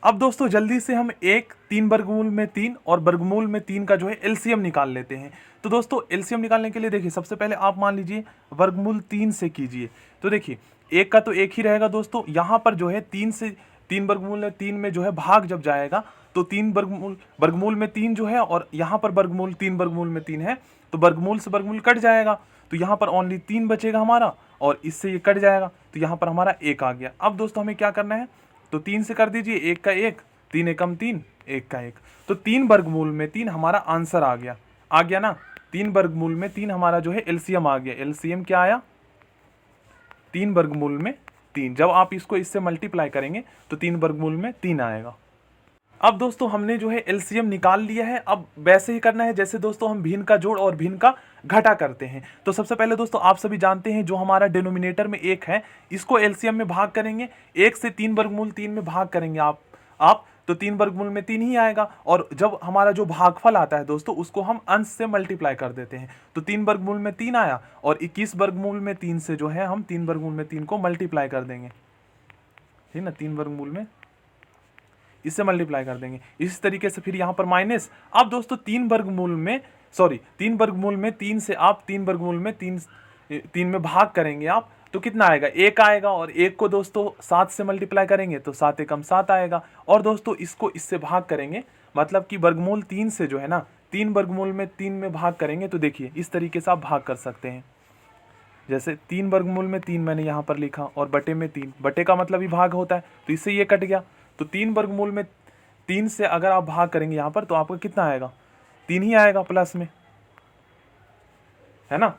अब दोस्तों जल्दी से हम 1 3 वर्गमूल में 3 और वर्गमूल में 3 का जो है एलसीएम निकाल लेते हैं। तो दोस्तों एलसीएम निकालने के लिए देखिए, सबसे पहले आप मान लीजिए वर्गमूल 3 से कीजिए। तो देखिए 1 का तो 1 ही रहेगा दोस्तों, यहाँ पर जो है 3 से 3 वर्गमूल में 3 में जो है भाग जब जाएगा तो 3 वर्गमूल में 3 जो है, और यहाँ पर वर्गमूल 3 वर्गमूल में 3 है, तो वर्गमूल से वर्गमूल कट जाएगा, तो यहाँ पर ओनली 3 बचेगा हमारा, और इससे ये कट जाएगा, तो यहाँ पर हमारा 1 आ गया। अब दोस्तों हमें क्या करना है, तो 3 से कर दीजिए, 1 का 1, 3 एकम 3, 1 का 1, तो 3 वर्गमूल में 3 हमारा आंसर आ गया ना। 3 वर्गमूल में 3 हमारा जो है एलसीएम आ गया। एलसीएम क्या आया, 3 वर्गमूल में 3। जब आप इसको इससे मल्टीप्लाई करेंगे तो 3 वर्गमूल में 3 आएगा। अब दोस्तों हमने जो है एलसीएम निकाल लिया है। अब वैसे ही करना है जैसे दोस्तों हम भिन्न का जोड़ और भिन्न का घटा करते हैं। तो सबसे पहले दोस्तों आप सभी जानते हैं, जो हमारा डिनोमिनेटर में 1 है, इसको एलसीएम में भाग करेंगे, 1 से 3 वर्गमूल 3 में भाग करेंगे आप तो 3 वर्गमूल में 3 ही आएगा। और जब हमारा जो भागफल आता है दोस्तों, उसको हम अंश से मल्टीप्लाई कर देते हैं, तो 3 वर्गमूल में 3 आया, और 21 वर्गमूल में 3 से जो है हम 3 वर्गमूल में 3 को मल्टीप्लाई कर देंगे, ठीक ना। 3 वर्गमूल में इससे मल्टीप्लाई कर देंगे। इस तरीके से फिर यहाँ पर माइनस। अब दोस्तों 3 वर्गमूल में 3 से आप 3 वर्गमूल में 3 में भाग करेंगे आप, तो कितना आएगा, 1 आएगा। और 1 को दोस्तों 7 से मल्टीप्लाई करेंगे तो 7 एकम 7 आएगा। और दोस्तों इसको इससे भाग करेंगे, मतलब कि वर्गमूल 3 से जो है ना, 3 वर्गमूल में 3 में भाग करेंगे, तो देखिए इस तरीके से आप भाग कर सकते हैं। जैसे 3 वर्गमूल में 3 मैंने यहाँ पर लिखा, और बटे में 3, बटे का मतलब ही भाग होता है, तो इससे ये कट गया। तो 3 वर्गमूल में 3 से अगर आप भाग करेंगे यहाँ पर, तो आपको कितना आएगा, 3 ही आएगा प्लस में, है ना।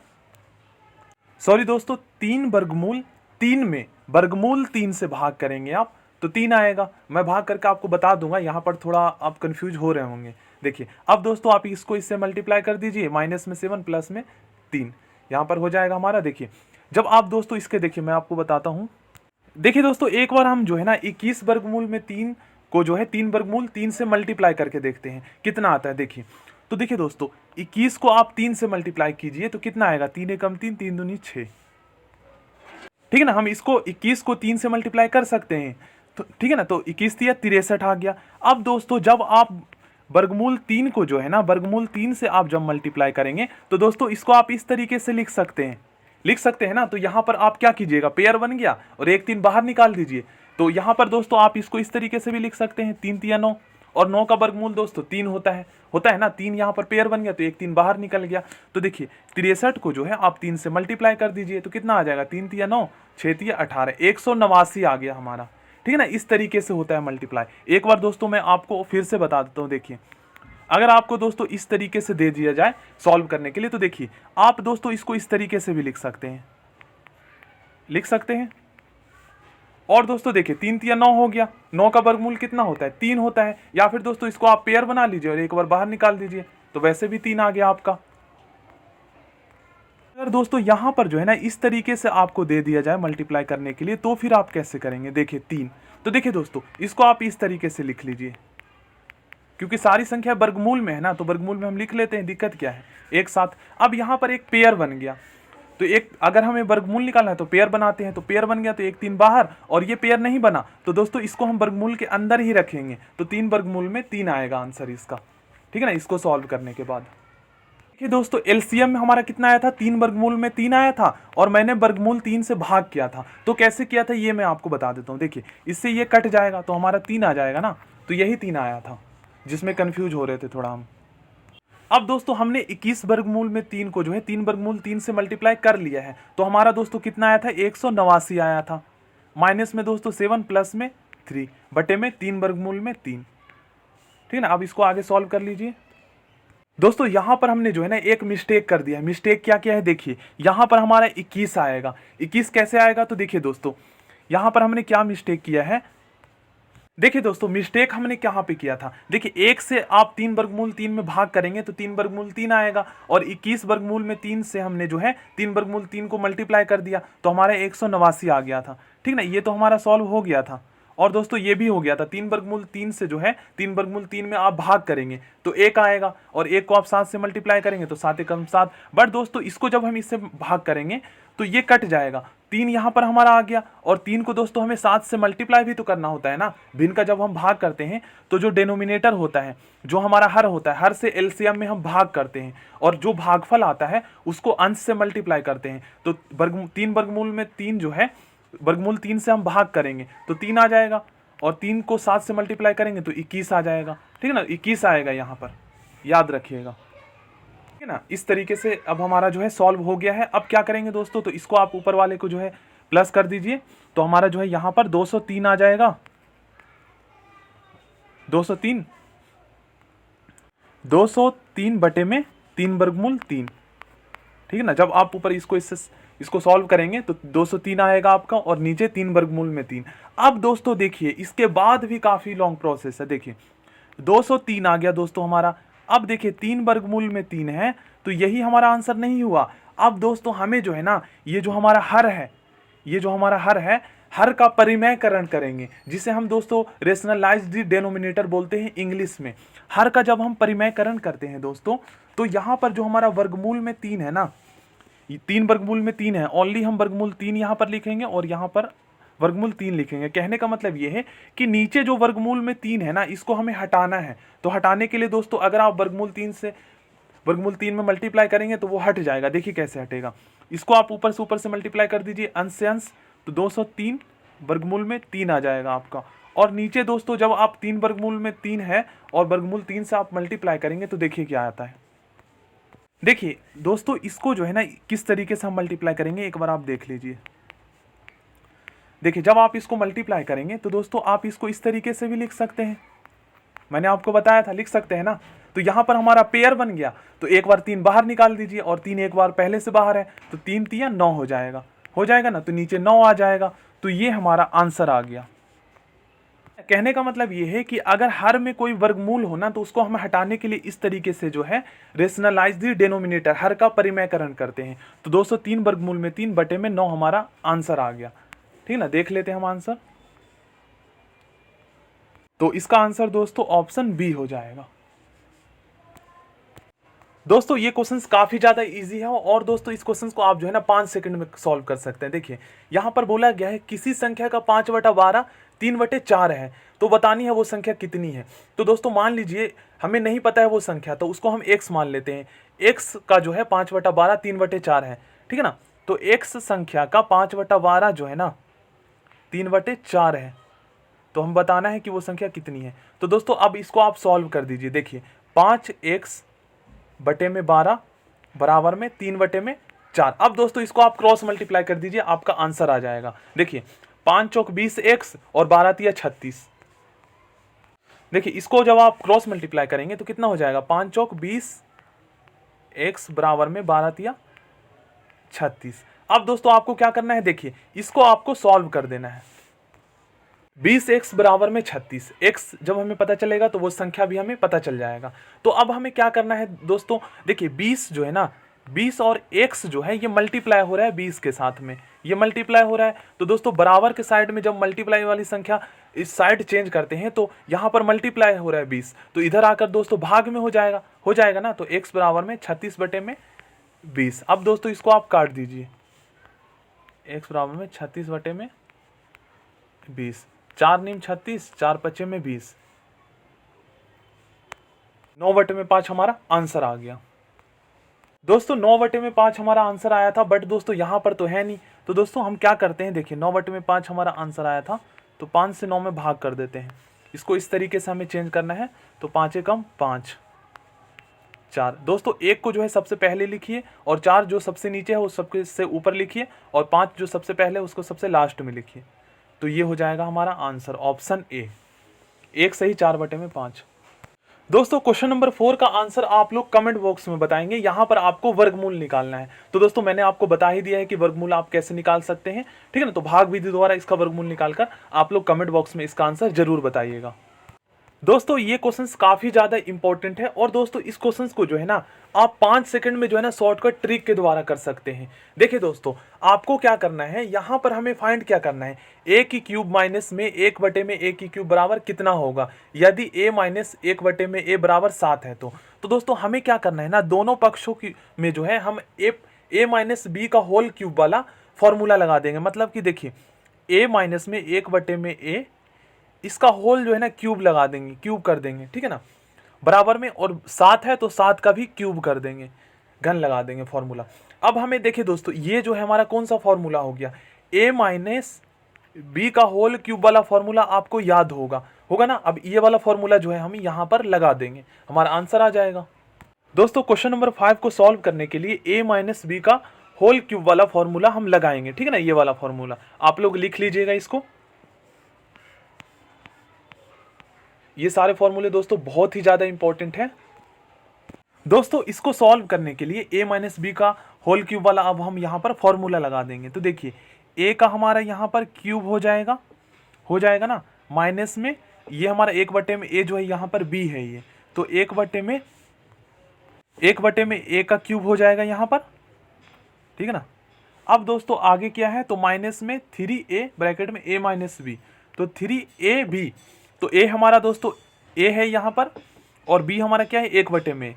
सॉरी दोस्तों, 3 वर्गमूल 3 में वर्गमूल 3 से भाग करेंगे आप, तो 3 आएगा। मैं भाग करके आपको बता दूंगा, यहाँ पर थोड़ा आप कंफ्यूज हो रहे होंगे। देखिए अब दोस्तों आप इसको इससे मल्टीप्लाई कर दीजिए, माइनस में 7 प्लस में 3, यहाँ पर हो जाएगा हमारा। देखिए जब आप दोस्तों इसके, देखिए मैं आपको बताता हूँ। देखिए दोस्तों एक बार हम जो है ना 21 वर्गमूल में 3 को जो है 3 वर्गमूल 3 से मल्टीप्लाई करके देखते हैं कितना आता है। देखिए तो देखिए दोस्तों 21 को आप 3 से मल्टीप्लाई कीजिए तो कितना आएगा, 3 एकम 3, 3 दूनी 6, ठीक है ना। हम इसको 21 को 3 से मल्टीप्लाई कर सकते हैं, तो ठीक है ना। तो 21 दिया 63 आ गया। अब दोस्तों जब आप वर्गमूल 3 को जो है ना, वर्गमूल 3 से आप जब मल्टीप्लाई करेंगे, तो दोस्तों इसको आप इस तरीके से लिख सकते हैं ना। तो यहाँ पर आप क्या कीजिएगा, पेयर बन गया, और 1 3 बाहर निकाल दीजिए। तो यहाँ पर दोस्तों आप इसको इस तरीके से भी लिख सकते हैं, 3 3 9, और 9 का वर्गमूल दोस्तों 3 होता है ना। 3 यहाँ पर पेयर बन गया, तो 1 3 बाहर निकल गया। तो देखिए 63 को जो है आप 3 से मल्टीप्लाई कर दीजिए, तो कितना आ जाएगा, 3 3 9, 6 3 18, 189 आ गया हमारा, ठीक है ना। इस तरीके से होता है मल्टीप्लाई। एक बार दोस्तों मैं आपको फिर से बता देता हूँ। देखिए अगर आपको दोस्तों इस तरीके से दे दिया जाए सॉल्व करने के लिए, तो देखिए आप दोस्तों इसको इस तरीके से भी लिख सकते हैं। और दोस्तों देखिए 3 3 9 हो गया, 9 का वर्गमूल कितना होता है, 3 होता है। या फिर दोस्तों इसको आप पेयर बना लीजिए और एक बार बाहर निकाल दीजिए, तो वैसे भी 3 आ गया आपका। अगर दोस्तों यहाँ पर जो है ना इस तरीके से आपको दे दिया जाए मल्टीप्लाई करने के लिए, तो फिर आप कैसे करेंगे। देखिए 3, तो देखिए दोस्तों इसको आप इस तरीके से लिख लीजिए, क्योंकि सारी संख्या वर्गमूल में है ना, तो वर्गमूल में हम लिख लेते हैं, दिक्कत क्या है, एक साथ। अब यहाँ पर एक पेयर बन गया, तो एक अगर हमें वर्गमूल निकालना है तो पेयर बनाते हैं, तो पेयर बन गया तो 1 3 बाहर, और ये पेयर नहीं बना तो दोस्तों इसको हम वर्गमूल के अंदर ही रखेंगे, तो 3 वर्गमूल में 3 आएगा आंसर इसका, ठीक है ना, इसको सॉल्व करने के बाद। देखिए दोस्तों एलसीएम में हमारा कितना आया था, 3 वर्गमूल में 3 आया था, और मैंने वर्गमूल 3 से भाग किया था। तो कैसे किया था ये मैं आपको बता देता हूँ। देखिए इससे ये कट जाएगा तो हमारा 3 आ जाएगा ना, तो यही 3 आया था जिसमें कंफ्यूज हो रहे थे थोड़ा हम। अब दोस्तों हमने 21 वर्गमूल में 3 को जो है 3 वर्गमूल 3 से मल्टीप्लाई कर लिया है, तो हमारा दोस्तों कितना आया था, 189 आया था। माइनस में दोस्तों 7 प्लस में 3 बटे में 3 वर्गमूल में 3, ठीक है ना। अब इसको आगे सॉल्व कर लीजिए। दोस्तों यहाँ पर हमने जो है ना एक मिस्टेक कर दिया है। मिस्टेक क्या किया है देखिए, यहाँ पर हमारा 21 आएगा। 21 कैसे आएगा, तो देखिए दोस्तों यहाँ पर हमने क्या मिस्टेक किया है। देखिए दोस्तों मिस्टेक हमने कहाँ पे किया था, देखिए 1 से आप 3 वर्गमूल 3 में भाग करेंगे तो 3 वर्गमूल 3 आएगा, और 21 वर्गमूल में 3 से हमने जो है 3 वर्गमूल 3 को मल्टीप्लाई कर दिया तो हमारा 189 आ गया था। ठीक ना, ये तो हमारा सॉल्व हो गया था। और दोस्तों ये भी हो गया था, 3 वर्गमूल 3 से जो है 3 वर्गमूल 3 में आप भाग करेंगे तो 1 आएगा, और 1 को आप 7 से मल्टीप्लाई करेंगे तो 7 एकम 7। बट दोस्तों इसको जब हम इससे भाग करेंगे तो ये कट जाएगा, 3 यहाँ पर हमारा आ गया, और 3 को दोस्तों हमें 7 से मल्टीप्लाई भी तो करना होता है ना। भिन्न का जब हम भाग करते हैं तो जो डिनोमिनेटर होता है, जो हमारा हर होता है, हर से एलसीएम में हम भाग करते हैं, और जो भागफल आता है उसको अंश से मल्टीप्लाई करते हैं। तो 3 वर्गमूल में 3 जो है, वर्गमूल 3 से हम भाग करेंगे तो 3 आ जाएगा, और 3 को 7 से मल्टीप्लाई करेंगे तो 21 आ जाएगा। ठीक है ना, 21 आएगा यहाँ पर, याद रखिएगा। ठीक है ना, इस तरीके से अब हमारा जो है सॉल्व हो गया है। अब क्या करेंगे दोस्तों, तो इसको आप ऊपर वाले को जो है प्लस कर दीजिए, तो हमारा जो है यहाँ पर 203 आ जाएगा। 203 बटे में 3 वर्गमूल 3। ठीक है ना, जब आप ऊपर इसको सॉल्व करेंगे तो 203 आएगा आपका, और नीचे 3 वर्गमूल में 3। अब दोस्तों देखिए इसके बाद भी काफ़ी लॉन्ग प्रोसेस है। देखिए 203 आ गया दोस्तों हमारा। अब देखिए 3 वर्गमूल में 3 है, तो यही हमारा आंसर नहीं हुआ। अब दोस्तों हमें जो है ना, ये जो हमारा हर है, ये जो हमारा हर है, हर का परिमेयकरण करेंगे, जिसे हम दोस्तों रेशनलाइज्ड डिनोमिनेटर बोलते हैं इंग्लिश में। हर का जब हम परिमेयकरण करते हैं दोस्तों, तो यहाँ पर जो हमारा वर्गमूल में 3 है ना, 3 वर्गमूल में 3 है, ओनली हम वर्गमूल 3 यहाँ पर लिखेंगे और यहाँ पर वर्गमूल 3 लिखेंगे। कहने का मतलब ये है कि नीचे जो वर्गमूल में 3 है ना, इसको हमें हटाना है। तो हटाने के लिए दोस्तों अगर आप वर्गमूल 3 में मल्टीप्लाई करेंगे तो वो हट जाएगा। देखिए कैसे हटेगा, इसको आप ऊपर से मल्टीप्लाई कर दीजिए, अंश से अंश, तो 203 वर्गमूल में 3 आ जाएगा आपका। और नीचे दोस्तों जब आप 3 वर्गमूल में 3 है और वर्गमूल 3 से आप मल्टीप्लाई करेंगे तो देखिए क्या आता है। देखिए दोस्तों इसको जो है ना किस तरीके से हम मल्टीप्लाई करेंगे, एक बार आप देख लीजिए। देखिए जब आप इसको मल्टीप्लाई करेंगे तो दोस्तों आप इसको इस तरीके से भी लिख सकते हैं, मैंने आपको बताया था लिख सकते हैं ना। तो यहाँ पर हमारा पेयर बन गया, तो एक बार 3 बाहर निकाल दीजिए, और 3 एक बार पहले से बाहर है, तो 3 3 9 हो जाएगा ना, तो नीचे 9 आ जाएगा। तो ये हमारा आंसर आ गया। कहने का मतलब ये है कि अगर हर में कोई वर्गमूल हो ना, तो उसको हम हटाने के लिए इस तरीके से जो है रेशनलाइज्ड डिनोमिनेटर, हर का परिमेयकरण करते हैं। तो 203 वर्गमूल में 3 बटे में 9 हमारा आंसर आ गया। ठीक ना, देख लेते हैं हम आंसर। तो इसका आंसर दोस्तों ऑप्शन बी हो जाएगा। दोस्तों ये क्वेश्चंस काफ़ी ज़्यादा इजी है, और दोस्तों इस क्वेश्चंस को आप जो है ना 5 सेकंड में सॉल्व कर सकते हैं। देखिए यहाँ पर बोला गया है किसी संख्या का 5/12 3/4 है, तो बतानी है वो संख्या कितनी है। तो दोस्तों मान लीजिए हमें नहीं पता है वो संख्या, तो उसको हम x मान लेते हैं। x का जो है 5/12 3/4 है, ठीक है ना। तो x संख्या का 5/12 जो है ना 3/4 है, तो हम बताना है कि वो संख्या कितनी है। तो दोस्तों अब इसको आप सॉल्व कर दीजिए। देखिए 5x बटे में 12 बराबर में 3/4। अब दोस्तों इसको आप क्रॉस मल्टीप्लाई कर दीजिए, आपका आंसर आ जाएगा। देखिए 5 चौक 20x और 12 तिया 36। देखिए इसको जब आप क्रॉस मल्टीप्लाई करेंगे तो कितना हो जाएगा, 5 चौक 20x बराबर में 12 तिया 36। अब दोस्तों आपको क्या करना है, देखिए इसको आपको सॉल्व कर देना है। 20x बराबर में 36, x जब हमें पता चलेगा तो वो संख्या भी हमें पता चल जाएगा। तो अब हमें क्या करना है दोस्तों, देखिए 20 जो है ना, 20 और x जो है ये मल्टीप्लाई हो रहा है 20 के साथ में, ये मल्टीप्लाई हो रहा है। तो दोस्तों बराबर के साइड में जब मल्टीप्लाई वाली संख्या इस साइड चेंज करते हैं तो यहाँ पर मल्टीप्लाई हो रहा है 20, तो इधर आकर दोस्तों भाग में हो जाएगा ना। तो x बराबर में 36 बटे में 20। अब दोस्तों इसको आप काट दीजिए, x बराबर में 36 बटे में 20, 4 नीम 36, 4 पचे में 20, 9 बटे में 5 हमारा आंसर आ गया। दोस्तों 9 बटे में 5 हमारा आंसर आया था, बट दोस्तों यहाँ पर तो है नहीं। तो दोस्तों हम क्या करते हैं, देखिए 9 बटे में 5 हमारा आंसर आया था, तो 5 से 9 में भाग कर देते हैं। इसको इस तरीके से हमें चेंज करना है। तो 5 एकम 5, 4। दोस्तों 1 को जो है सबसे पहले लिखिए, और 4 जो सबसे नीचे है वो सबके से ऊपर लिखिए, और 5 जो सबसे पहले है उसको सबसे लास्ट में लिखिए। तो ये हो जाएगा हमारा आंसर ऑप्शन ए, 1 सही 4 बटे में 5। दोस्तों क्वेश्चन नंबर 4 का आंसर आप लोग कमेंट बॉक्स में बताएंगे। यहाँ पर आपको वर्गमूल निकालना है। तो दोस्तों मैंने आपको बता ही दिया है कि वर्गमूल आप कैसे निकाल सकते हैं, ठीक है ना। तो भाग विधि द्वारा इसका वर्गमूल निकालकर आप लोग कमेंट बॉक्स में इसका आंसर जरूर बताइएगा। दोस्तों ये क्वेश्चंस काफी ज्यादा इंपॉर्टेंट है और दोस्तों इस क्वेश्चंस को जो है ना आप 5 सेकंड में जो है ना शॉर्टकट ट्रिक के द्वारा कर सकते हैं। देखिए दोस्तों आपको क्या करना है, यहाँ पर हमें फाइंड क्या करना है, a की क्यूब माइनस में 1/में a की क्यूब बराबर कितना होगा, यदि a माइनस 1/में a बराबर 7 है तो दोस्तों हमें क्या करना है ना, दोनों पक्षों की में जो है हम a माइनस बी का होल क्यूब वाला फॉर्मूला लगा देंगे। मतलब कि देखिए a माइनस में 1/में a इसका होल जो है ना क्यूब लगा देंगे, क्यूब कर देंगे, ठीक है ना, बराबर में, और 7 है तो 7 का भी क्यूब कर देंगे, घन लगा देंगे फॉर्मूला। अब हमें देखिए दोस्तों ये जो है हमारा कौन सा फॉर्मूला हो गया, a माइनस बी का होल क्यूब वाला फॉर्मूला आपको याद होगा ना। अब ये वाला फॉर्मूला जो है हम यहाँ पर लगा देंगे, हमारा आंसर आ जाएगा। दोस्तों क्वेश्चन नंबर 5 को सॉल्व करने के लिए a माइनस बी का होल क्यूब वाला फॉर्मूला हम लगाएंगे, ठीक है ना। ये वाला फॉर्मूला आप लोग लिख लीजिएगा इसको। ये सारे फॉर्मूले दोस्तों बहुत ही ज़्यादा इंपॉर्टेंट है। दोस्तों इसको सॉल्व करने के लिए a माइनस बी का होल क्यूब वाला अब हम यहाँ पर फॉर्मूला लगा देंगे। तो देखिए a का हमारा यहाँ पर क्यूब हो जाएगा ना, माइनस में ये हमारा 1/में a जो है यहाँ पर b है ये, तो 1/में a का क्यूब हो जाएगा यहाँ पर, ठीक है ना। अब दोस्तों आगे क्या है, तो माइनस में 3a ब्रैकेट में a माइनस बी, तो 3ab, तो a हमारा दोस्तों a है यहाँ पर और b हमारा क्या है 1/में,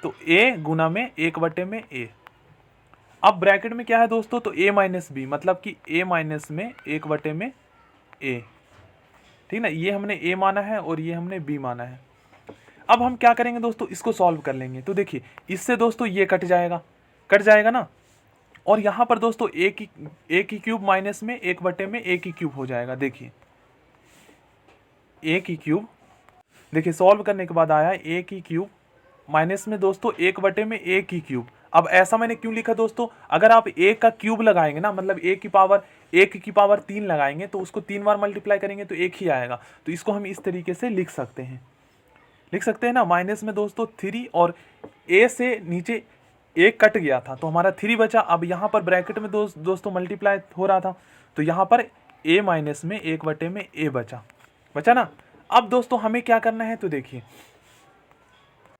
तो a गुना में 1/में a। अब ब्रैकेट में क्या है दोस्तों, तो a माइनस बी, मतलब कि a माइनस में 1/में a, ठीक ना। ये हमने a माना है और ये हमने b माना है। अब हम क्या करेंगे दोस्तों, इसको सॉल्व कर लेंगे। तो देखिए इससे दोस्तों ये कट जाएगा ना, और यहाँ पर दोस्तों a की क्यूब माइनस में 1/में a की क्यूब हो जाएगा। देखिए a की क्यूब, देखिए सॉल्व करने के बाद आया a की क्यूब माइनस में दोस्तों 1/में a की क्यूब। अब ऐसा मैंने क्यों लिखा दोस्तों, अगर आप a का क्यूब लगाएंगे ना, मतलब a की पावर 3 लगाएंगे तो उसको 3 बार मल्टीप्लाई करेंगे तो 1 ही आएगा। तो इसको हम इस तरीके से लिख सकते हैं ना, माइनस में दोस्तों 3 और a से नीचे 1 कट गया था तो हमारा 3 बचा। अब यहाँ पर ब्रैकेट में दोस्तों मल्टीप्लाई हो रहा था तो यहाँ पर a माइनस में 1/में a बचा ना। अब दोस्तों हमें क्या करना है, तो देखिए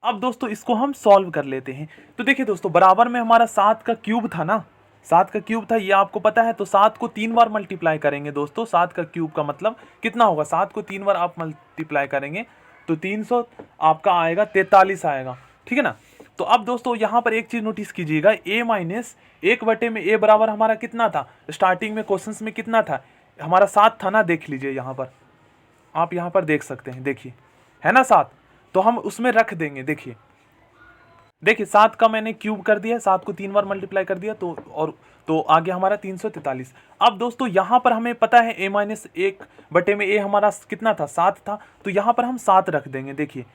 अब दोस्तों इसको हम सॉल्व कर लेते हैं। तो देखिए दोस्तों बराबर में हमारा 7 का क्यूब था ना, 7 का क्यूब था, ये आपको पता है। तो 7 को 3 बार मल्टीप्लाई करेंगे दोस्तों, 7 का क्यूब का मतलब कितना होगा, 7 को 3 बार आप मल्टीप्लाई करेंगे तो 300 आपका आएगा 43 आएगा, ठीक है ना। तो अब दोस्तों यहाँ पर एक चीज़ नोटिस कीजिएगा, a माइनस 1/में a बराबर हमारा कितना था, स्टार्टिंग में क्वेश्चंस में कितना था, हमारा 7 था ना। देख लीजिए यहाँ पर, आप यहाँ पर देख सकते हैं, देखिए है ना 7, तो हम उसमें रख देंगे। देखिए 7 का मैंने क्यूब कर दिया, 7 को 3 बार मल्टीप्लाई कर दिया तो आ गया हमारा 343। अब दोस्तों यहाँ पर हमें पता है a माइनस 1/में a हमारा कितना था, 7 था, तो यहाँ पर हम 7 रख देंगे। देखिए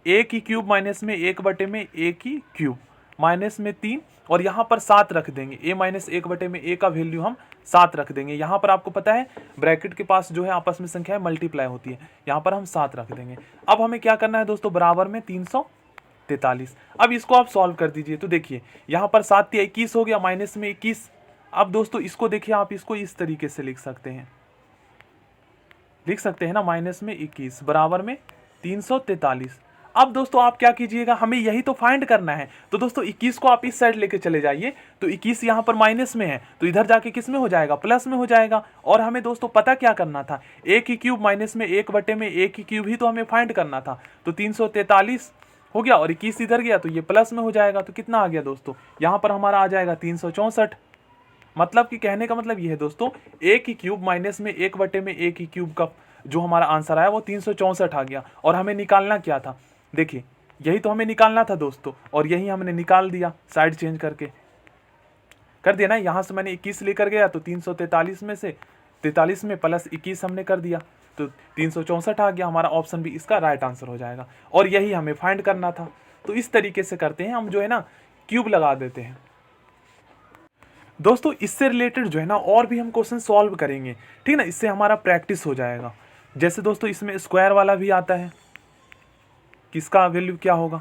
a की क्यूब माइनस में 1/में a की क्यूब माइनस में 3 और यहाँ पर 7 रख देंगे। a माइनस 1/में a का वैल्यू हम 7 रख देंगे। यहाँ पर आपको पता है ब्रैकेट के पास जो है आपस में संख्या मल्टीप्लाई होती है, यहाँ पर हम 7 रख देंगे। अब हमें क्या करना है दोस्तों, बराबर में 343। अब इसको आप सॉल्व कर दीजिए। तो देखिए यहाँ पर 7 या 21 हो गया, माइनस में 21। अब दोस्तों इसको देखिए, आप इसको इस तरीके से लिख सकते हैं ना, माइनस में 21 बराबर में 343। अब दोस्तों आप क्या कीजिएगा, हमें यही तो फाइंड करना है। तो दोस्तों 21 को आप इस साइड लेके चले जाइए, तो 21 यहाँ पर माइनस में है तो इधर जाके किस में हो जाएगा, प्लस में हो जाएगा। और हमें दोस्तों पता क्या करना था, a की क्यूब माइनस में 1/में a की क्यूब ही तो हमें फाइंड करना था। तो 343 हो गया और 21 इधर गया तो ये प्लस में हो जाएगा। तो कितना आ गया दोस्तों, यहाँ पर हमारा आ जाएगा 364। मतलब कि कहने का मतलब ये है दोस्तों, a की क्यूब माइनस में 1/में a की क्यूब का जो हमारा आंसर आया वो 364 आ गया। और हमें निकालना क्या था, देखिए यही तो हमें निकालना था दोस्तों, और यही हमने निकाल दिया, साइड चेंज करके कर दिया ना। यहाँ से मैंने 21 लेकर गया तो 343 में से 43 में प्लस 21 हमने कर दिया तो 364 आ गया। हमारा ऑप्शन भी इसका राइट आंसर हो जाएगा, और यही हमें फाइंड करना था। तो इस तरीके से करते हैं हम, जो है ना क्यूब लगा देते हैं। दोस्तों इससे रिलेटेड जो है ना और भी हम क्वेश्चन सॉल्व करेंगे, ठीक है ना, इससे हमारा प्रैक्टिस हो जाएगा। जैसे दोस्तों इसमें स्क्वायर वाला भी आता है, कि इसका वैल्यू क्या होगा।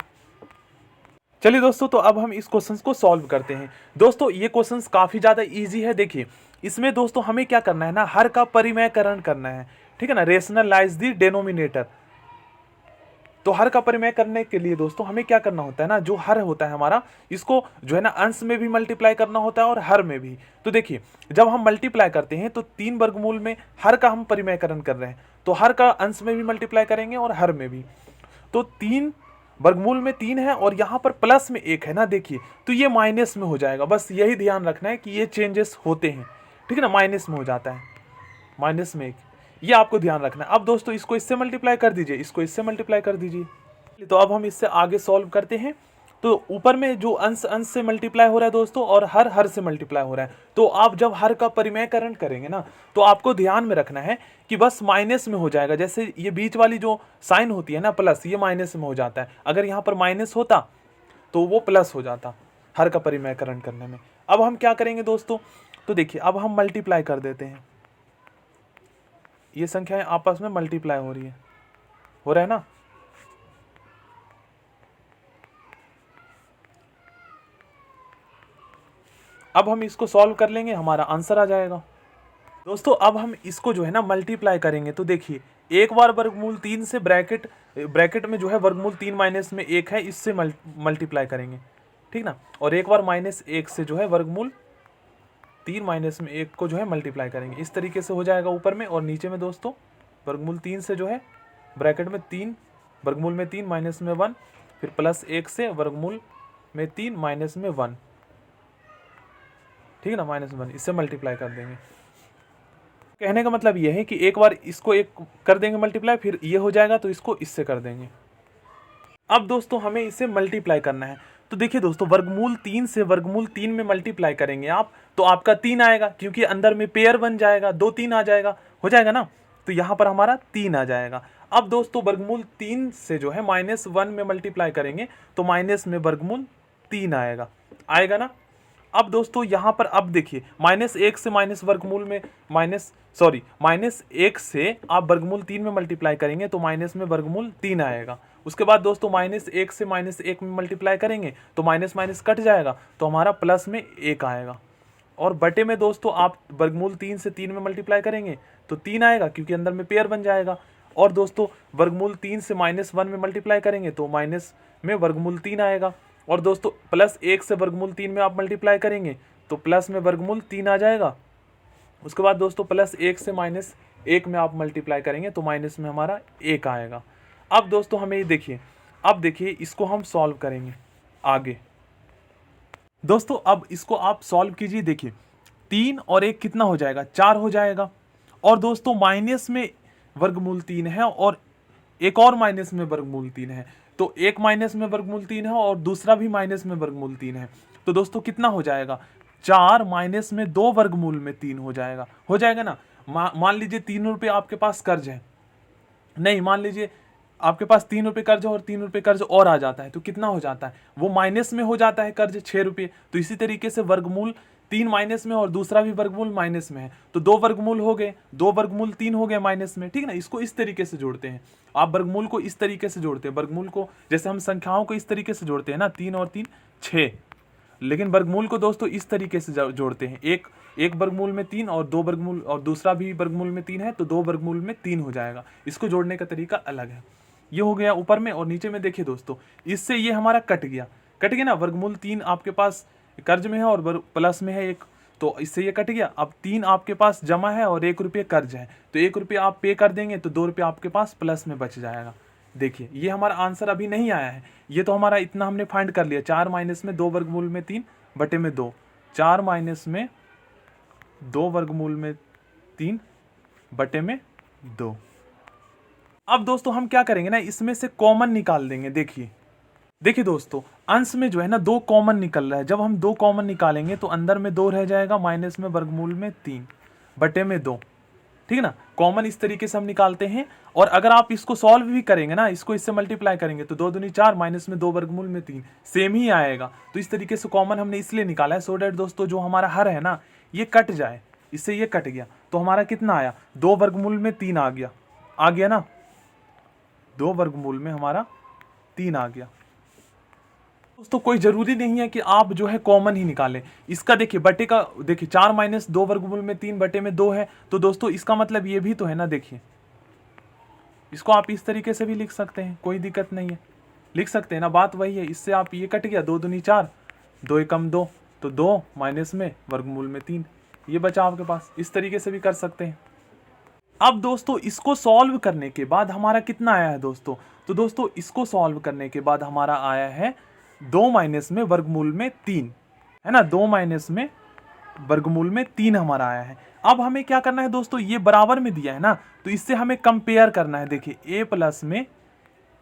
चलिए दोस्तों, तो अब हम इस क्वेश्चन को सॉल्व करते हैं। दोस्तों ये क्वेश्चन काफ़ी ज़्यादा इजी है। देखिए इसमें दोस्तों हमें क्या करना है ना, हर का परिमेयकरण करना है, ठीक है ना, रेशनलाइज द डिनोमिनेटर। तो हर का परिमेय करने के लिए दोस्तों हमें क्या करना होता है ना, जो हर होता है हमारा, इसको जो है ना अंश में भी मल्टीप्लाई करना होता है और हर में भी। तो देखिए जब हम मल्टीप्लाई करते हैं तो 3 वर्गमूल में हर का हम परिमेयकरण कर रहे हैं, तो हर का अंश में भी मल्टीप्लाई करेंगे और हर में भी। तो 3 वर्गमूल में 3 है और यहाँ पर प्लस में 1 है ना, देखिए तो ये माइनस में हो जाएगा। बस यही ध्यान रखना है कि ये चेंजेस होते हैं, ठीक है ना, माइनस में हो जाता है, माइनस में 1, ये आपको ध्यान रखना है। अब दोस्तों इसको इससे मल्टीप्लाई कर दीजिए, इसको इससे मल्टीप्लाई कर दीजिए। तो अब हम इससे आगे सॉल्व करते हैं। तो ऊपर में जो अंश अंश से मल्टीप्लाई हो रहा है दोस्तों और हर हर से मल्टीप्लाई हो रहा है, तो आप जब हर का परिमेयकरण करेंगे ना, तो आपको ध्यान में रखना है कि बस माइनस में हो जाएगा। जैसे ये बीच वाली जो साइन होती है ना प्लस, ये माइनस में हो जाता है। अगर यहाँ पर माइनस होता तो वो प्लस हो जाता हर का परिमेयकरण करने में। अब हम क्या करेंगे दोस्तों, तो देखिए अब हम मल्टीप्लाई कर देते हैं। ये संख्याएं आपस में मल्टीप्लाई हो रही है, हो रहा है ना। अब हम इसको सॉल्व कर लेंगे, हमारा आंसर आ जाएगा। दोस्तों अब हम इसको जो है ना मल्टीप्लाई करेंगे, तो देखिए एक बार वर्गमूल 3 से ब्रैकेट में जो है वर्गमूल 3 माइनस में 1 है, इससे मल्टीप्लाई करेंगे, ठीक ना। और एक बार -1 से जो है वर्गमूल 3 माइनस में 1 को जो है मल्टीप्लाई करेंगे। इस तरीके से हो जाएगा ऊपर में, और नीचे में दोस्तों वर्गमूल 3 से जो है ब्रैकेट में 3 वर्गमूल में 3 माइनस में 1, फिर +1 से वर्गमूल में 3 माइनस में 1, ठीक है ना, -1, इससे मल्टीप्लाई कर देंगे। कहने का मतलब ये है कि एक बार इसको एक कर देंगे मल्टीप्लाई, फिर ये हो जाएगा तो इसको इससे कर देंगे। अब दोस्तों हमें इसे मल्टीप्लाई करना है। तो देखिए दोस्तों वर्गमूल 3 से वर्गमूल 3 में मल्टीप्लाई करेंगे आप, तो आपका 3 आएगा, क्योंकि अंदर में पेयर बन जाएगा, 2 3 आ जाएगा, हो जाएगा ना। तो यहाँ पर हमारा 3 आ जाएगा। अब दोस्तों वर्गमूल 3 से जो है -1 में मल्टीप्लाई करेंगे, तो माइनस में वर्गमूल 3 आएगा, आएगा ना। अब दोस्तों यहाँ पर अब देखिए -1 से वर्गमूल में -1 से आप वर्गमूल 3 में मल्टीप्लाई करेंगे, तो माइनस में वर्गमूल 3 आएगा। उसके बाद दोस्तों -1 से -1 में मल्टीप्लाई करेंगे, तो माइनस माइनस कट जाएगा, तो हमारा प्लस में 1 आएगा। और बटे में दोस्तों आप वर्गमूल 3 से 3 में मल्टीप्लाई करेंगे तो 3 आएगा, क्योंकि अंदर में पेयर बन जाएगा। और दोस्तों वर्गमूल 3 से -1 में मल्टीप्लाई करेंगे तो माइनस में वर्गमूल 3 आएगा। और दोस्तों +1 से वर्गमूल 3 में आप मल्टीप्लाई करेंगे तो प्लस में वर्गमूल 3 आ जाएगा। उसके बाद दोस्तों +1 से -1 में आप मल्टीप्लाई करेंगे तो माइनस में हमारा 1 आएगा। अब दोस्तों हमें ये देखिए, अब देखिए इसको हम सॉल्व करेंगे आगे। दोस्तों अब इसको आप सॉल्व कीजिए। देखिए 3 और 1 कितना हो जाएगा, 4 हो जाएगा। और दोस्तों माइनस में वर्गमूल 3 है और एक और माइनस में वर्गमूल 3 है, तो एक माइनस में वर्गमूल 3 है और दूसरा भी माइनस में वर्गमूल 3 है। तो दोस्तों कितना हो जाएगा, 4 माइनस में 2 वर्गमूल में 3 हो जाएगा ना। मान लीजिए 3 रुपये आपके पास कर्ज है, नहीं मान लीजिए आपके पास 3 रुपये कर्ज है और 3 रुपये कर्ज और आ जाता है, तो कितना हो जाता है, वो माइनस में हो जाता है कर्ज 6 रुपये। तो इसी तरीके से वर्गमूल 3 माइनस में और दूसरा भी वर्गमूल माइनस में है, तो 2 वर्गमूल हो गए, 2 वर्गमूल 3 हो गए माइनस में, ठीक है ना। इसको इस तरीके से जोड़ते हैं आप, वर्गमूल को इस तरीके से जोड़ते हैं, वर्गमूल को जैसे हम संख्याओं को इस तरीके से जोड़ते हैं ना, 3 और 3 6, लेकिन वर्गमूल को दोस्तों इस तरीके से जोड़ते हैं, एक वर्गमूल में 3 और 2 वर्गमूल और दूसरा भी वर्गमूल में 3 है, तो 2 वर्गमूल में 3 हो जाएगा। इसको जोड़ने का तरीका अलग है। ये हो गया ऊपर में, और नीचे में देखिए दोस्तों इससे ये हमारा कट गया ना। वर्गमूल 3 आपके पास कर्ज में है और प्लस में है 1, तो इससे ये कट गया। अब 3 आपके पास जमा है और 1 रुपये कर्ज है, तो 1 रुपये आप पे कर देंगे तो 2 रुपये आपके पास प्लस में बच जाएगा। देखिए ये हमारा आंसर अभी नहीं आया है, ये तो हमारा इतना हमने फाइंड कर लिया, 4 माइनस में 2 वर्गमूल में 3 बटे में 2, 4 माइनस में 2 वर्गमूल में 3 बटे में 2। अब दोस्तों हम क्या करेंगे ना, इसमें से कॉमन निकाल देंगे। देखिए दोस्तों अंश में जो है ना 2 कॉमन निकल रहा है, जब हम 2 कॉमन निकालेंगे तो अंदर में 2 रह जाएगा, माइनस में वर्गमूल में 3 बटे में 2, ठीक है ना। कॉमन इस तरीके से हम निकालते हैं। और अगर आप इसको सॉल्व भी करेंगे ना, इसको इससे मल्टीप्लाई करेंगे तो 2 दूनी 4 माइनस में 2 वर्गमूल में 3 सेम ही आएगा। तो इस तरीके से कॉमन हमने इसलिए निकाला है सो डैट दोस्तों जो हमारा हर है ना ये कट जाए, इससे ये कट गया, तो हमारा कितना आया, 2 वर्गमूल में 3 आ गया ना, 2 वर्गमूल में हमारा 3 आ गया। दोस्तों कोई जरूरी नहीं है कि आप जो है कॉमन ही निकालें। इसका देखिए बटे का देखिए 4 माइनस 2 वर्गमूल में 3 बटे में 2 है, तो दोस्तों इसका मतलब ये भी तो है ना। देखिए इसको आप इस तरीके से भी लिख सकते हैं, कोई दिक्कत नहीं है, लिख सकते हैं ना, बात वही है। इससे आप ये कट गया, 2 दूनी 4, 2 एकम 2, तो 2 माइनस में वर्गमूल में 3, ये बचा आपके पास। इस तरीके से भी कर सकते हैं। अब दोस्तों इसको सॉल्व करने के बाद हमारा कितना आया है दोस्तों, तो दोस्तों इसको सॉल्व करने के बाद हमारा आया है 2 माइनस में वर्गमूल में 3, है ना, 2 माइनस में वर्गमूल में 3 हमारा आया है। अब हमें क्या करना है दोस्तों, ये बराबर में दिया है ना, तो इससे हमें कंपेयर करना है। देखिए a प्लस में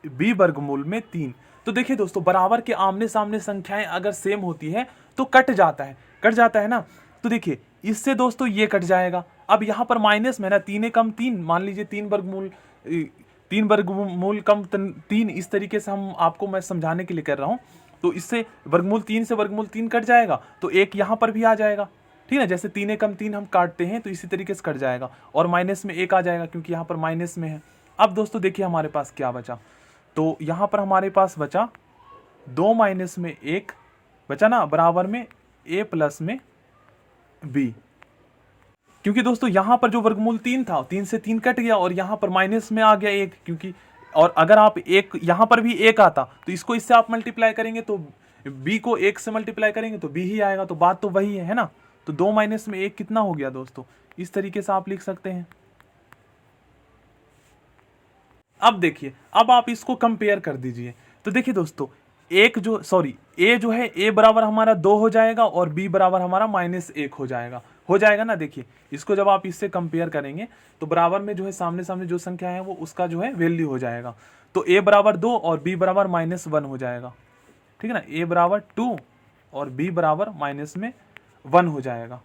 b वर्गमूल में 3, तो देखिए दोस्तों बराबर के आमने सामने संख्याएं अगर सेम होती है तो कट जाता है ना। तो देखिए इससे दोस्तों ये कट जाएगा। अब यहाँ पर माइनस में ना 3 कम 3, मान लीजिए 3 वर्गमूल कम 3, इस तरीके से हम आपको मैं समझाने के लिए कर रहा हूँ। तो इससे वर्गमूल 3 से वर्गमूल 3 कट जाएगा, तो एक यहाँ पर भी आ जाएगा, ठीक है। जैसे 3 कम 3 हम काटते हैं तो इसी तरीके से कट जाएगा, और माइनस में 1 आ जाएगा क्योंकि यहाँ पर माइनस में है। अब दोस्तों देखिए हमारे पास क्या बचा, तो यहाँ पर हमारे पास बचा 2 माइनस में 1 बचा ना, बराबर में a प्लस में b, क्योंकि दोस्तों यहाँ पर जो वर्गमूल 3 था, 3 से 3 कट गया और यहाँ पर माइनस में आ गया 1, क्योंकि और अगर आप एक यहाँ पर भी 1 आता तो इसको इससे आप मल्टीप्लाई करेंगे तो b को 1 से मल्टीप्लाई करेंगे तो b ही आएगा, तो बात तो वही है ना। तो 2 माइनस में 1 कितना हो गया दोस्तों, इस तरीके से आप लिख सकते हैं। अब देखिए, अब आप इसको कंपेयर कर दीजिए, तो देखिए दोस्तों a जो है a बराबर हमारा 2 हो जाएगा और b बराबर हमारा -1 हो जाएगा ना। देखिए इसको जब आप इससे कंपेयर करेंगे तो बराबर में जो है सामने सामने जो संख्या है वो उसका जो है वैल्यू हो जाएगा। तो a बराबर 2 और b बराबर -1 हो जाएगा, ठीक है ना। a बराबर 2 और b बराबर -1 हो जाएगा।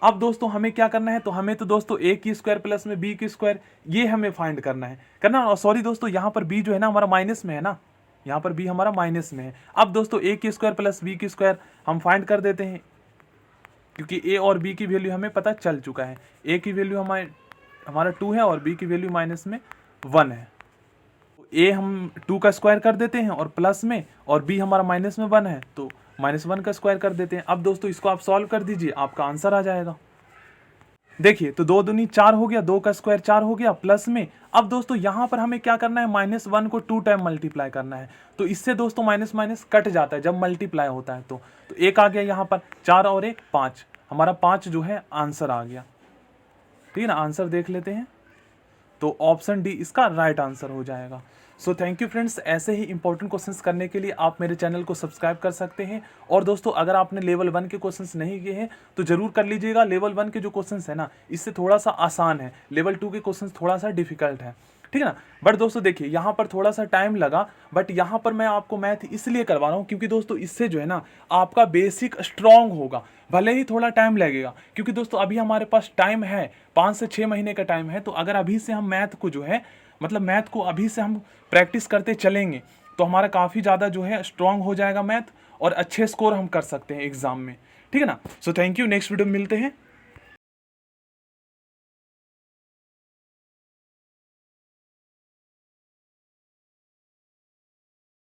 अब दोस्तों हमें क्या करना है, तो हमें तो दोस्तों a की स्क्वायर प्लस में b की स्क्वायर ये हमें फाइंड करना और सॉरी दोस्तों यहाँ पर b जो है ना हमारा माइनस में है ना, यहाँ पर b हमारा माइनस में है। अब दोस्तों a की स्क्वायर प्लस b की स्क्वायर हम फाइंड कर देते हैं, क्योंकि a और b की वैल्यू हमें पता चल चुका है। a की वैल्यू हमारा 2 है और b की वैल्यू -1 है। तो a हम 2 का स्क्वायर कर देते हैं और प्लस में, और b हमारा -1 है तो -1 का स्क्वायर कर देते हैं। अब दोस्तों इसको आप सॉल्व कर दीजिए, आपका आंसर आ जाएगा। देखिए तो 2 दूनी 4 हो गया, 2 का स्क्वायर 4 हो गया प्लस में। अब दोस्तों यहाँ पर हमें क्या करना है, -1 को 2 टाइम मल्टीप्लाई करना है, तो इससे दोस्तों माइनस माइनस कट जाता है जब मल्टीप्लाई होता है। तो 1 आ गया यहाँ पर, 4 और 1 5, हमारा 5 जो है आंसर आ गया, ठीक है ना। आंसर देख लेते हैं, तो ऑप्शन डी इसका राइट आंसर हो जाएगा। सो थैंक यू फ्रेंड्स, ऐसे ही इंपॉर्टेंट क्वेश्चंस करने के लिए आप मेरे चैनल को सब्सक्राइब कर सकते हैं। और दोस्तों अगर आपने लेवल 1 के क्वेश्चंस नहीं किए हैं तो जरूर कर लीजिएगा। लेवल 1 के जो क्वेश्चंस है ना इससे थोड़ा सा आसान है, लेवल 2 के क्वेश्चंस थोड़ा सा डिफिकल्ट है, ठीक है ना। बट दोस्तों देखिए यहाँ पर थोड़ा सा टाइम लगा, बट यहाँ पर मैं आपको मैथ इसलिए करवा रहा हूँ क्योंकि दोस्तों इससे जो है ना आपका बेसिक स्ट्रांग होगा, भले ही थोड़ा टाइम लगेगा। क्योंकि दोस्तों अभी हमारे पास टाइम है, 5 से 6 महीने का टाइम है। तो अगर अभी से हम मैथ को जो है मैथ को अभी से हम प्रैक्टिस करते चलेंगे तो हमारा काफ़ी ज़्यादा जो है स्ट्रांग हो जाएगा मैथ, और अच्छे स्कोर हम कर सकते हैं एग्जाम में, ठीक है ना। So thank you, next video में मिलते हैं।